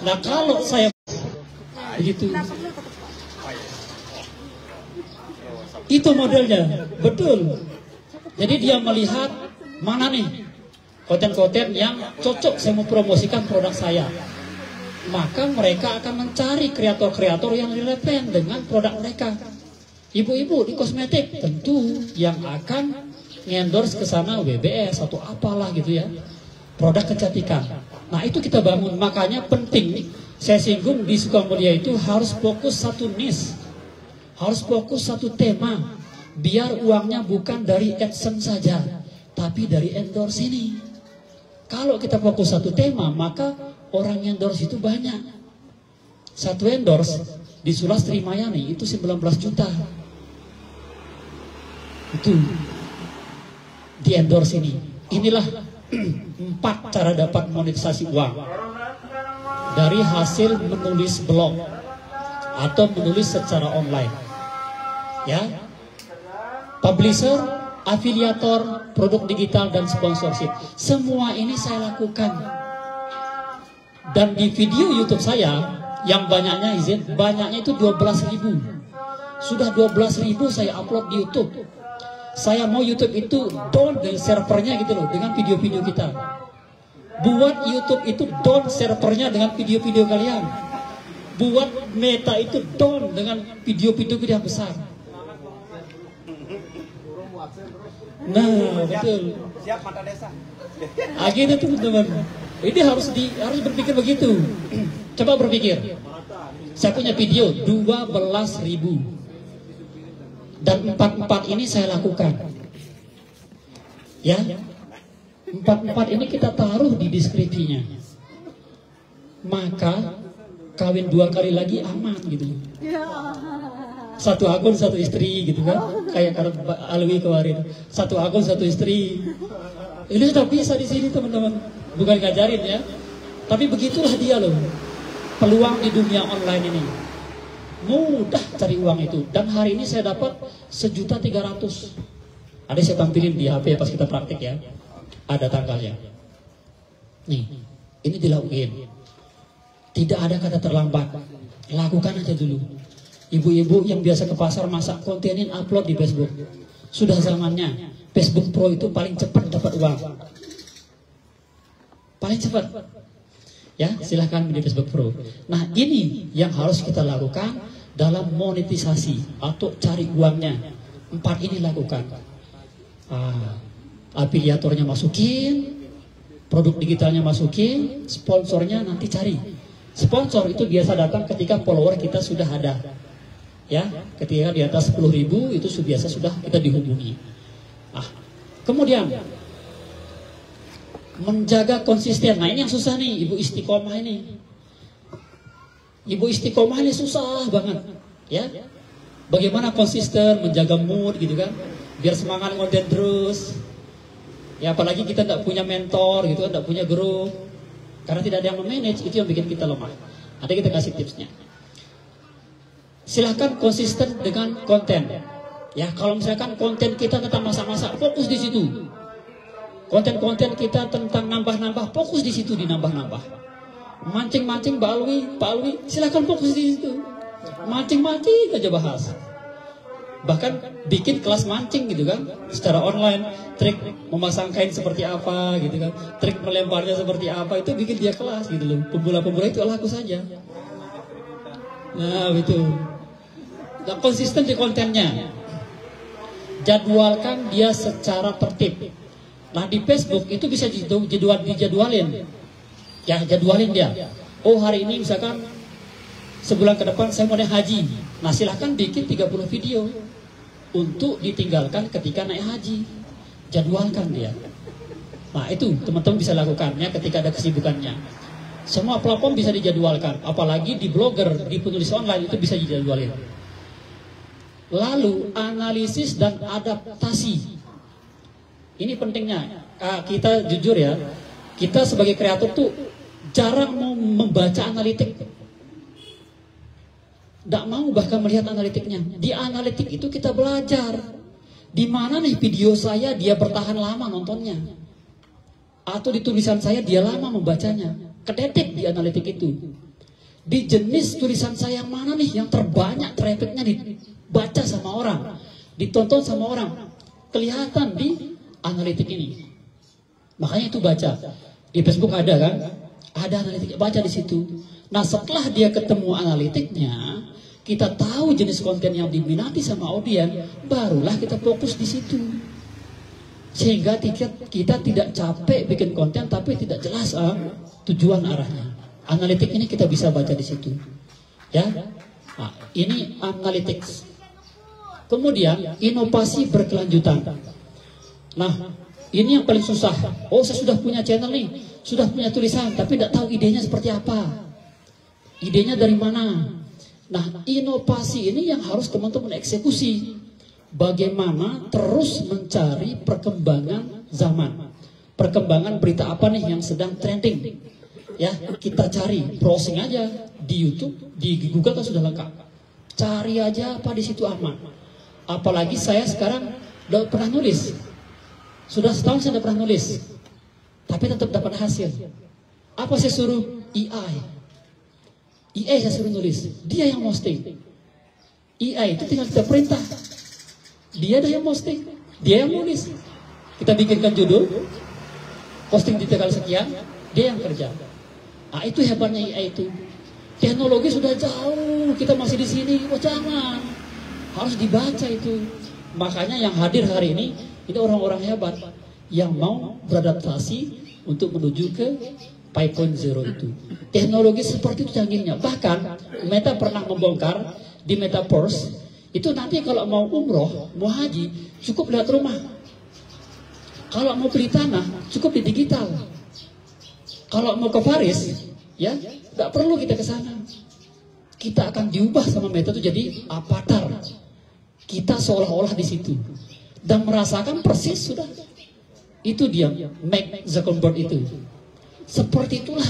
Nah, kalau saya begitu, itu modelnya, betul. Jadi dia melihat mana nih konten-konten yang cocok saya mau promosikan produk saya. Maka mereka akan mencari kreator-kreator yang relevan dengan produk mereka. Ibu-ibu di kosmetik tentu yang akan endorse ke sana WBS atau apalah gitu ya, produk kecantikan. Nah itu kita bangun, makanya penting saya singgung di Sukamulia itu harus fokus satu niche, harus fokus satu tema, biar uangnya bukan dari AdSense saja, tapi dari endorse ini. Kalau kita fokus satu tema, maka orang endorse itu banyak. Satu endorse di Sulastri Mayani itu 19 juta. Itu di endorse ini. Inilah 4 cara dapat monetisasi uang dari hasil menulis blog atau menulis secara online. Ya, publisher, afiliator, produk digital dan sponsorship. Semua ini saya lakukan. Dan di video YouTube saya yang banyaknya banyaknya itu 12.000. Sudah 12.000 saya upload di YouTube. Saya mau YouTube itu down dari servernya gitu loh dengan video-video kita. Buat YouTube itu down servernya dengan video-video kalian. Buat Meta itu down dengan video-video yang besar. Nah, betul. Siap mata desa. Akhirnya teman-teman, ini harus berpikir begitu. Coba berpikir. Saya punya video 12.000. Dan 4 ini saya lakukan. Ya. 4 ini kita taruh di deskripsinya. Maka kawin 2 kali lagi aman gitu. Satu akun satu istri gitu kan. Kayak kalau Alwi kemarin. Satu akun satu istri. Ini sudah bisa di sini teman-teman. Bukan ngajarin ya. Tapi begitulah dia loh. Peluang di dunia online ini. Mudah cari uang itu. Dan hari ini saya dapat 1.300.000. Ada saya tampilin di HP pas kita praktik ya. Ada tanggalnya. Nih, ini dilakuin. Tidak ada kata terlambat. Lakukan aja dulu. Ibu-ibu yang biasa ke pasar masak kontenin upload di Facebook. Sudah zamannya. Facebook Pro itu paling cepat dapat uang. Paling cepat. Ya, silahkan di Facebook Pro. Nah, ini yang harus kita lakukan dalam monetisasi atau cari uangnya. 4 ini lakukan. Afiliatornya masukin, produk digitalnya masukin, sponsornya nanti cari. Sponsor itu biasa datang ketika follower kita sudah ada. Ya, ketika di atas 10.000 itu biasa sudah kita dihubungi. Kemudian menjaga konsisten. Nah, ini yang susah nih, Ibu Istiqomah ini. Ibu Istiqomah ini susah banget, ya. Bagaimana konsisten menjaga mood gitu kan, biar semangat konten terus. Ya apalagi kita tidak punya mentor gitu kan, tidak punya guru, karena tidak ada yang memanage, itu yang bikin kita lemah. Ada kita kasih tipsnya. Silahkan konsisten dengan konten. Ya kalau misalkan konten kita tentang masak-masak, fokus di situ. Konten-konten kita tentang nambah-nambah, fokus di situ, di nambah-nambah. Mancing-mancing Pak Alwi, silahkan fokus di situ. Mancing-mancing aja bahas. Bahkan bikin kelas mancing gitu kan, secara online, trik memasang kain seperti apa gitu kan, trik melemparnya seperti apa, itu bikin dia kelas gitu loh. Pemula-pemula itu laku saja. Nah itu. Nah, konsisten di kontennya. Jadwalkan dia secara tertib. Nah di Facebook itu bisa dijadwalin. Ya jadwalin dia. Oh hari ini misalkan sebulan ke depan saya mau naik haji. Nah silahkan bikin 30 video untuk ditinggalkan ketika naik haji. Jadwalkan dia. Nah itu teman-teman bisa lakukannya ketika ada kesibukannya. Semua platform bisa dijadwalkan. Apalagi di blogger, di penulis online itu bisa dijadwalin. Lalu analisis dan adaptasi. Ini pentingnya. Kita jujur ya, kita sebagai kreator tuh jarang mau membaca analitik. Tidak mau bahkan melihat analitiknya. Di analitik itu kita belajar. Di mana nih video saya dia bertahan lama nontonnya. Atau di tulisan saya dia lama membacanya. Kedetek di analitik itu. Di jenis tulisan saya yang mana nih yang terbanyak trafficnya dibaca sama orang. Ditonton sama orang. Kelihatan di analitik ini. Makanya itu baca. Di Facebook ada kan? Ada analitik, baca di situ. Nah setelah dia ketemu analitiknya, kita tahu jenis konten yang diminati sama audiens, barulah kita fokus di situ. Sehingga kita tidak capek bikin konten tapi tidak jelas tujuan arahnya. Analitik ini kita bisa baca di situ. Ya. Nah, ini analytics. Kemudian inovasi berkelanjutan. Nah, ini yang paling susah. Oh, saya sudah punya channel nih, sudah punya tulisan, tapi tidak tahu idenya seperti apa. Idenya dari mana? Nah, inovasi ini yang harus teman-teman eksekusi. Bagaimana terus mencari perkembangan zaman. Perkembangan berita apa nih yang sedang trending. Ya, kita cari, browsing aja di YouTube, di Google kan sudah lengkap. Cari aja apa di situ aman. Apalagi saya sekarang udah pernah nulis. Sudah setahun saya udah pernah nulis. Tapi tetap dapat hasil. Apa saya suruh? AI saya suruh nulis. Dia yang posting. AI itu tinggal kita perintah. Dia yang posting. Dia yang nulis. Kita bikinkan judul. Posting di tanggal sekian. Dia yang kerja. Nah itu hebatnya AI itu. Teknologi sudah jauh. Kita masih di sini. Oh jangan. Harus dibaca itu. Makanya yang hadir hari ini orang-orang hebat. Yang mau beradaptasi untuk menuju ke 5.0 itu. Teknologi seperti itu canggihnya. Bahkan Meta pernah membongkar di Metaverse itu nanti kalau mau umroh, mau haji, cukup lihat rumah. Kalau mau beli tanah, cukup di digital. Kalau mau ke Paris, ya, tidak perlu kita ke sana. Kita akan diubah sama Meta itu jadi avatar. Kita seolah-olah di situ dan merasakan persis sudah. Itu dia Mark Zuckerberg itu. Seperti itulah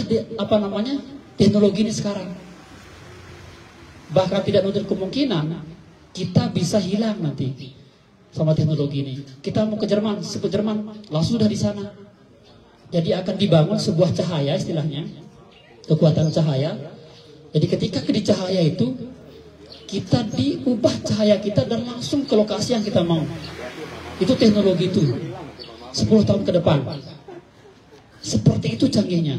teknologi ini sekarang. Bahkan tidak menutup kemungkinan kita bisa hilang nanti sama teknologi ini. Kita mau ke Jerman, sebut Jerman, langsung sudah di sana. Jadi akan dibangun sebuah cahaya istilahnya, kekuatan cahaya. Jadi ketika di cahaya itu kita diubah cahaya kita dan langsung ke lokasi yang kita mau. Itu teknologi itu 10 tahun ke depan. Seperti itu canggihnya.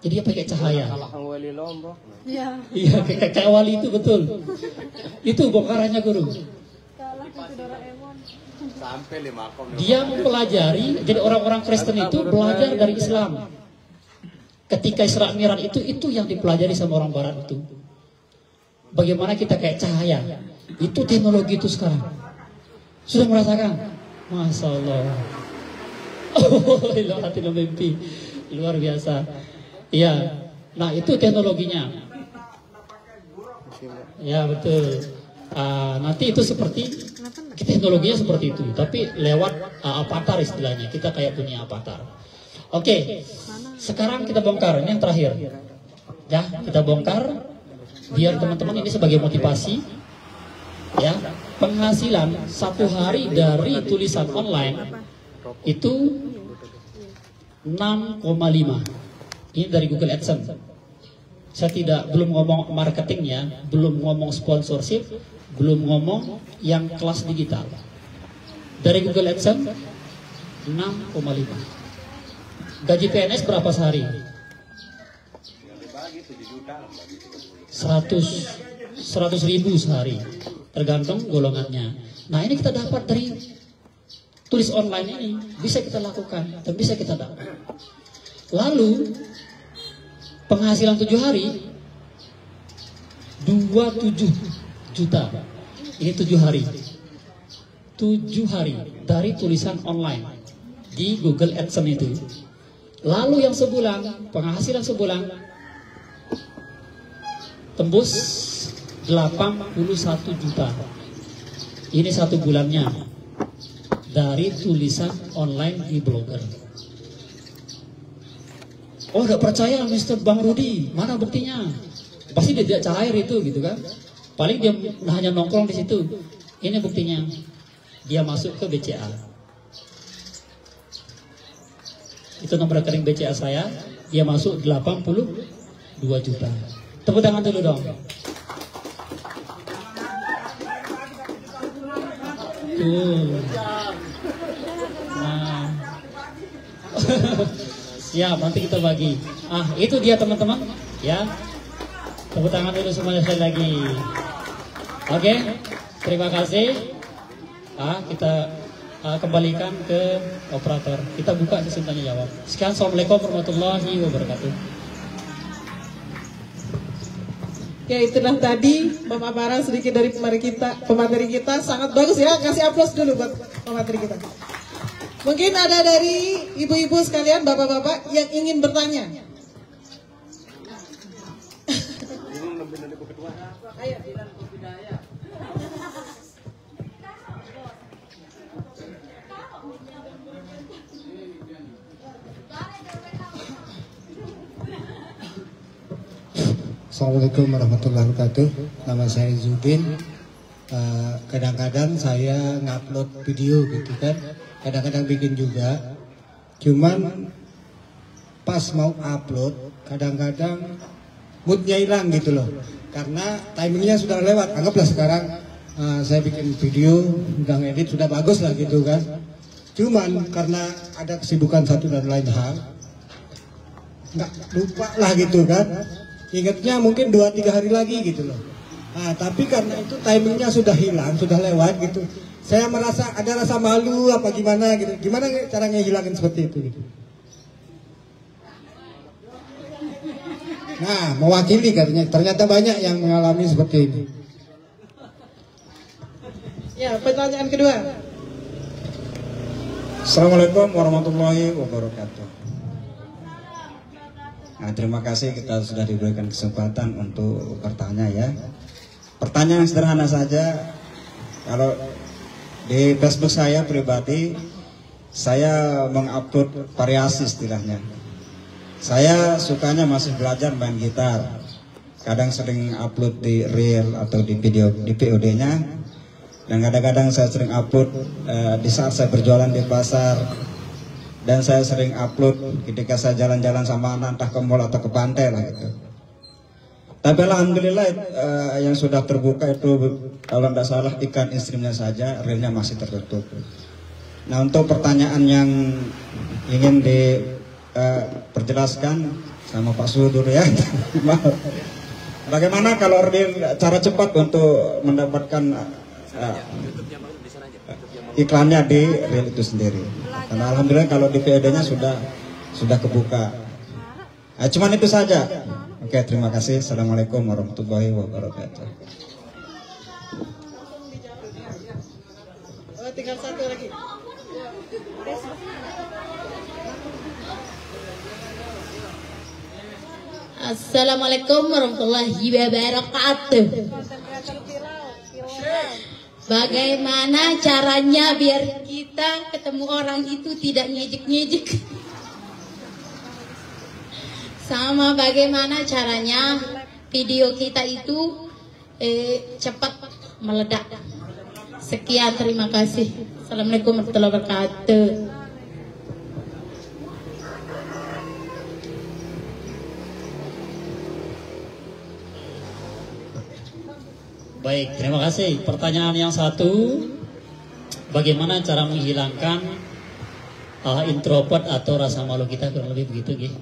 Jadi dia pakai cahaya. Iya, kayak wali itu betul. Itu bongkarannya guru. Dia mempelajari. Jadi orang-orang Kristen itu belajar dari Islam. Ketika Isra Mi'raj itu yang dipelajari sama orang Barat itu. Bagaimana kita kayak cahaya. Itu teknologi itu sekarang. Sudah merasakan. Masya Allah. Oh, hati mimpi. Luar biasa. Iya. Nah, itu teknologinya. Ya, betul. Nanti itu seperti teknologinya seperti itu, tapi lewat avatar istilahnya. Kita kayak punya avatar. Oke. Sekarang kita bongkar. Ini yang terakhir. Ya, kita bongkar biar teman-teman ini sebagai motivasi. Ya, penghasilan 1 hari dari tulisan online itu 6,5. Ini dari Google AdSense. Saya belum ngomong marketingnya, belum ngomong sponsorship, belum ngomong yang kelas digital. Dari Google AdSense 6,5. Gaji PNS berapa sehari? 100.000 sehari, tergantung golongannya. Nah, ini kita dapat dari tulis online ini, bisa kita lakukan dan bisa kita dapat. Lalu penghasilan 7 hari 27 juta. Ini 7 hari. 7 hari dari tulisan online di Google AdSense itu. Lalu yang sebulan, penghasilan sebulan tembus 81 juta. Ini 1 bulannya dari tulisan online di blogger. Oh, gak percaya Mr. Bang Rudi, mana buktinya? Pasti dia tidak cair itu gitu kan. Paling dia hanya nongkrong di situ. Ini buktinya. Dia masuk ke BCA. Itu nomor rekening BCA saya. Dia masuk 82 juta. Tepuk tangan dulu dong. Tuh. Nah. Siap, nanti kita bagi. Itu dia teman-teman, ya. Tepuk tangan dulu semuanya sekali lagi. Oke, terima kasih. Kita kembalikan ke operator. Kita buka sesi tanya jawab. Sekian, assalamualaikum warahmatullahi wabarakatuh. Ya, itulah tadi pemaparan sedikit dari pemateri kita. Sangat bagus ya, kasih aplaus dulu buat pemateri kita. Mungkin ada dari ibu-ibu sekalian, bapak-bapak yang ingin bertanya. Assalamualaikum warahmatullahi wabarakatuh. Nama saya Zubin. Kadang-kadang saya ngupload video gitu kan. Kadang-kadang bikin juga. Cuman pas mau upload, kadang-kadang moodnya hilang gitu loh. Karena timingnya sudah lewat. Anggaplah sekarang saya bikin video, udah ngedit, sudah bagus lah gitu kan. Cuman karena ada kesibukan satu dan lain hal, nggak lupa lah gitu kan. Ingatnya mungkin 2-3 hari lagi gitu loh. Tapi karena itu timingnya sudah hilang, sudah lewat gitu. Saya merasa ada rasa malu apa gimana gitu. Gimana caranya hilangin seperti itu gitu. Nah, mewakili katanya. Ternyata banyak yang mengalami seperti ini. Ya, pertanyaan kedua. Assalamualaikum warahmatullahi wabarakatuh. Nah, terima kasih kita sudah diberikan kesempatan untuk bertanya ya. Pertanyaan yang sederhana saja. Kalau di Facebook saya pribadi, saya mengupload variasi istilahnya. Saya sukanya masih belajar main gitar. Kadang sering upload di reel atau di video di POD-nya. Dan kadang-kadang saya sering upload di saat saya berjualan di pasar. Dan saya sering upload ketika saya jalan-jalan sama anak, entah ke mall atau ke pantai lah gitu. Tapi alhamdulillah yang sudah terbuka itu kalau tidak salah ikan instrimnya saja, realnya masih tertutup. Nah, untuk pertanyaan yang ingin diperjelaskan sama Pak Suhu dulu ya. Bagaimana kalau cara cepat untuk mendapatkan iklannya di reel itu sendiri? Karena alhamdulillah kalau di POD-nya sudah kebuka. Cuman itu saja. Oke, terima kasih. Assalamualaikum warahmatullahi wabarakatuh. Tinggal satu lagi. Assalamualaikum warahmatullahi wabarakatuh. Bagaimana caranya biar kita ketemu orang itu tidak ngejek-ngejek? Sama bagaimana caranya video kita itu cepat meledak? Sekian, terima kasih. Assalamualaikum warahmatullahi wabarakatuh. Baik, terima kasih. Pertanyaan yang satu, bagaimana cara menghilangkan introvert atau rasa malu kita, kurang lebih begitu, gitu.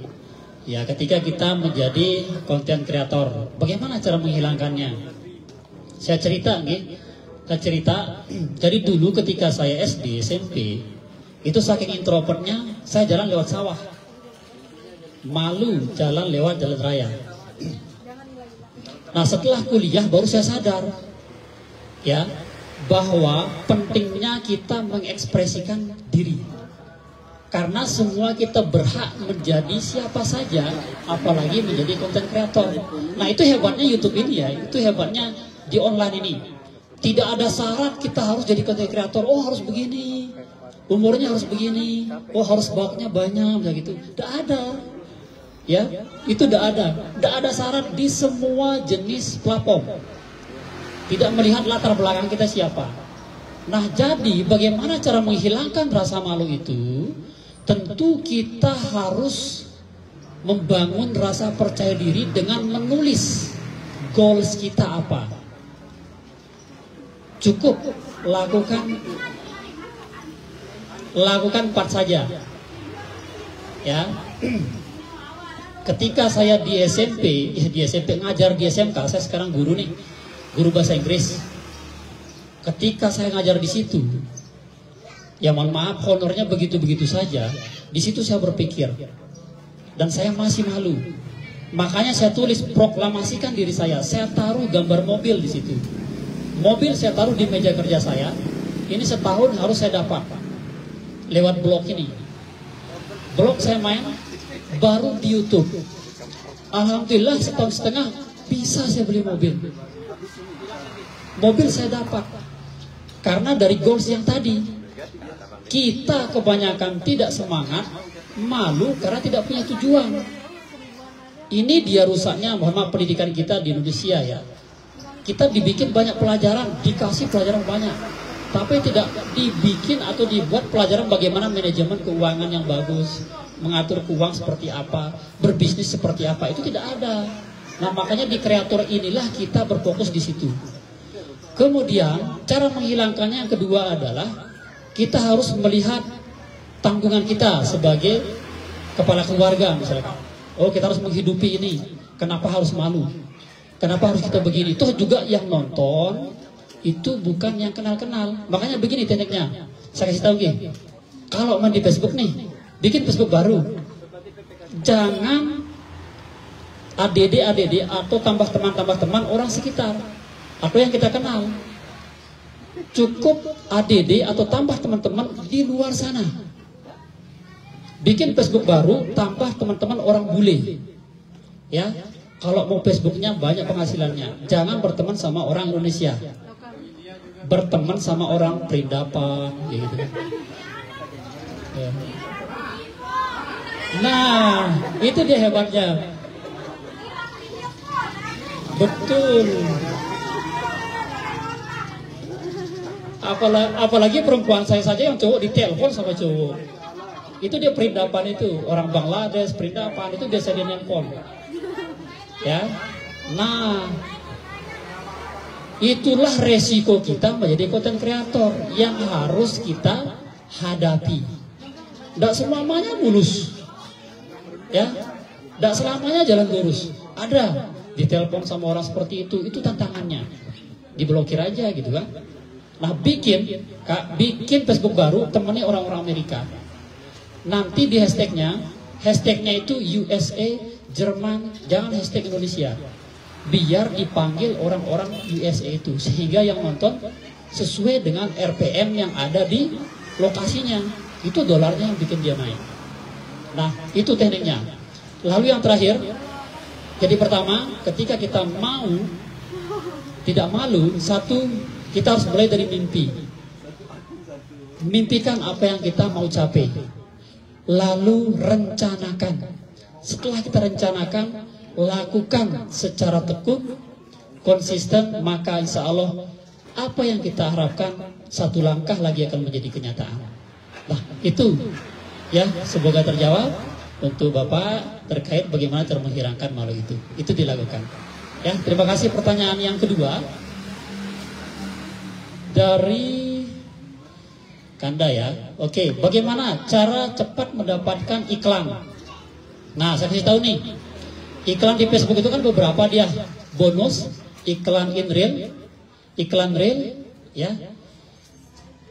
Ya, ketika kita menjadi konten kreator, bagaimana cara menghilangkannya? Saya cerita, gitu. Saya cerita. Jadi dulu ketika saya SD, SMP, itu saking introvertnya, saya jalan lewat sawah, malu jalan lewat jalan raya. Nah, setelah kuliah baru saya sadar, ya, bahwa pentingnya kita mengekspresikan diri. Karena semua kita berhak menjadi siapa saja, apalagi menjadi konten kreator. Nah, itu hebatnya YouTube ini ya, itu hebatnya di online ini. Tidak ada syarat kita harus jadi konten kreator. Oh, harus begini, umurnya harus begini, oh harus baknya banyak, begitu. Tidak ada. Ya, itu tidak ada syarat di semua jenis platform. Tidak melihat latar belakang kita siapa. Nah, jadi bagaimana cara menghilangkan rasa malu itu? Tentu kita harus membangun rasa percaya diri dengan menulis goals kita apa. Cukup lakukan 4 saja. Ya. Ketika saya di SMP ngajar di SMK, saya sekarang guru nih, guru bahasa Inggris. Ketika saya ngajar di situ, ya mohon maaf, honornya begitu-begitu saja. Di situ saya berpikir, dan saya masih malu. Makanya saya tulis, proklamasikan diri saya. Saya taruh gambar mobil di situ. Mobil saya taruh di meja kerja saya. Ini setahun harus saya dapat lewat blog ini. Blog saya main. Baru di YouTube, alhamdulillah setahun setengah bisa saya beli mobil. Mobil saya dapat karena dari goals yang tadi. Kita kebanyakan tidak semangat, malu karena tidak punya tujuan. Ini dia rusaknya, mohon maaf, pendidikan kita di Indonesia ya. Kita dibikin banyak pelajaran, dikasih pelajaran banyak, tapi tidak dibikin atau dibuat pelajaran bagaimana manajemen keuangan yang bagus, mengatur keuangan seperti apa, berbisnis seperti apa, itu tidak ada. Nah, makanya di kreator inilah kita berfokus di situ. Kemudian cara menghilangkannya yang kedua adalah kita harus melihat tanggungan kita sebagai kepala keluarga misalkan. Oh, kita harus menghidupi ini. Kenapa harus malu? Kenapa harus kita begini? Toh juga yang nonton itu bukan yang kenal-kenal. Makanya begini tekniknya. Saya kasih tahu gini. Kalau main di Facebook nih, bikin Facebook baru. Jangan ADD atau tambah teman orang sekitar atau yang kita kenal. Cukup ADD atau tambah teman-teman di luar sana. Bikin Facebook baru, tambah teman-teman orang bule. Ya, kalau mau Facebooknya banyak penghasilannya, jangan berteman sama orang Indonesia. Berteman sama orang Perindapan, gitu. Ya. Nah, itu dia hebatnya. Betul. Apalagi perempuan saya saja yang cowok ditelepon sama cowok. Itu dia Perindapan itu, orang Bangladesh, Perindapan itu biasa dia nelpon. Ya. Nah, itulah resiko kita menjadi konten kreator yang harus kita hadapi. Tidak selamanya mulus. Ya, tidak selamanya jalan lurus. Ada ditelepon sama orang seperti itu tantangannya. Diblokir aja gitu kan. Nah, bikin Facebook baru, temani orang-orang Amerika. Nanti di hashtagnya itu USA, Jerman, jangan hashtag Indonesia. Biar dipanggil orang-orang USA itu, sehingga yang nonton sesuai dengan RPM yang ada di lokasinya, itu dolarnya yang bikin dia naik. Nah, itu tekniknya. Lalu yang terakhir, jadi pertama, ketika kita mau, tidak malu, satu, kita harus mulai dari mimpi. Mimpikan apa yang kita mau capai. Lalu rencanakan. Setelah kita rencanakan, lakukan secara tekun, konsisten, maka insya Allah apa yang kita harapkan satu langkah lagi akan menjadi kenyataan. Nah, itu ya, semoga terjawab untuk Bapak terkait bagaimana cara menghilangkan malu itu. Itu dilakukan. Ya, terima kasih. Pertanyaan yang kedua dari Kanda ya. Oke, bagaimana cara cepat mendapatkan iklan? Nah, saya kasih tahu nih. Iklan di Facebook itu kan beberapa dia. Bonus, iklan in real, iklan real, ya.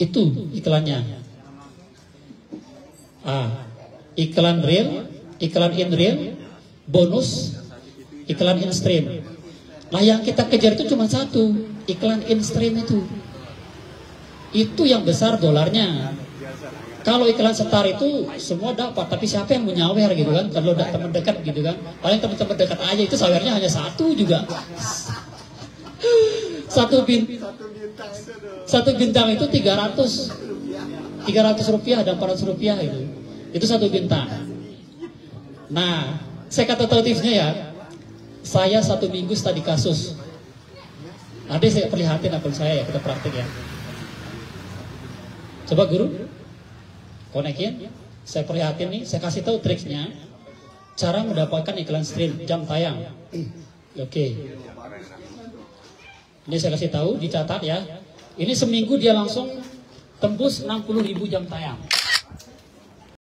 Itu iklannya. Iklan real, iklan in real, bonus, iklan in stream. Nah, yang kita kejar itu cuma satu, iklan in stream itu. Itu yang besar dolarnya. Kalau iklan setar itu semua dapat, tapi siapa yang mau nyawer gitu kan? Kalau udah teman dekat gitu kan, paling teman-teman dekat aja itu sawernya hanya satu juga. Satu bintang itu 300 rupiah dan 400 rupiah itu satu bintang. Nah, saya kata tahu tipsnya ya. Saya 1 minggu studi kasus. Nanti saya perlihatin akun saya ya, kita praktik ya. Coba guru konekin, saya perlihatin nih, saya kasih tahu triknya, cara mendapatkan iklan stream jam tayang. Oke. Ini saya kasih tahu, dicatat ya. Ini seminggu dia langsung tembus 60.000 jam tayang.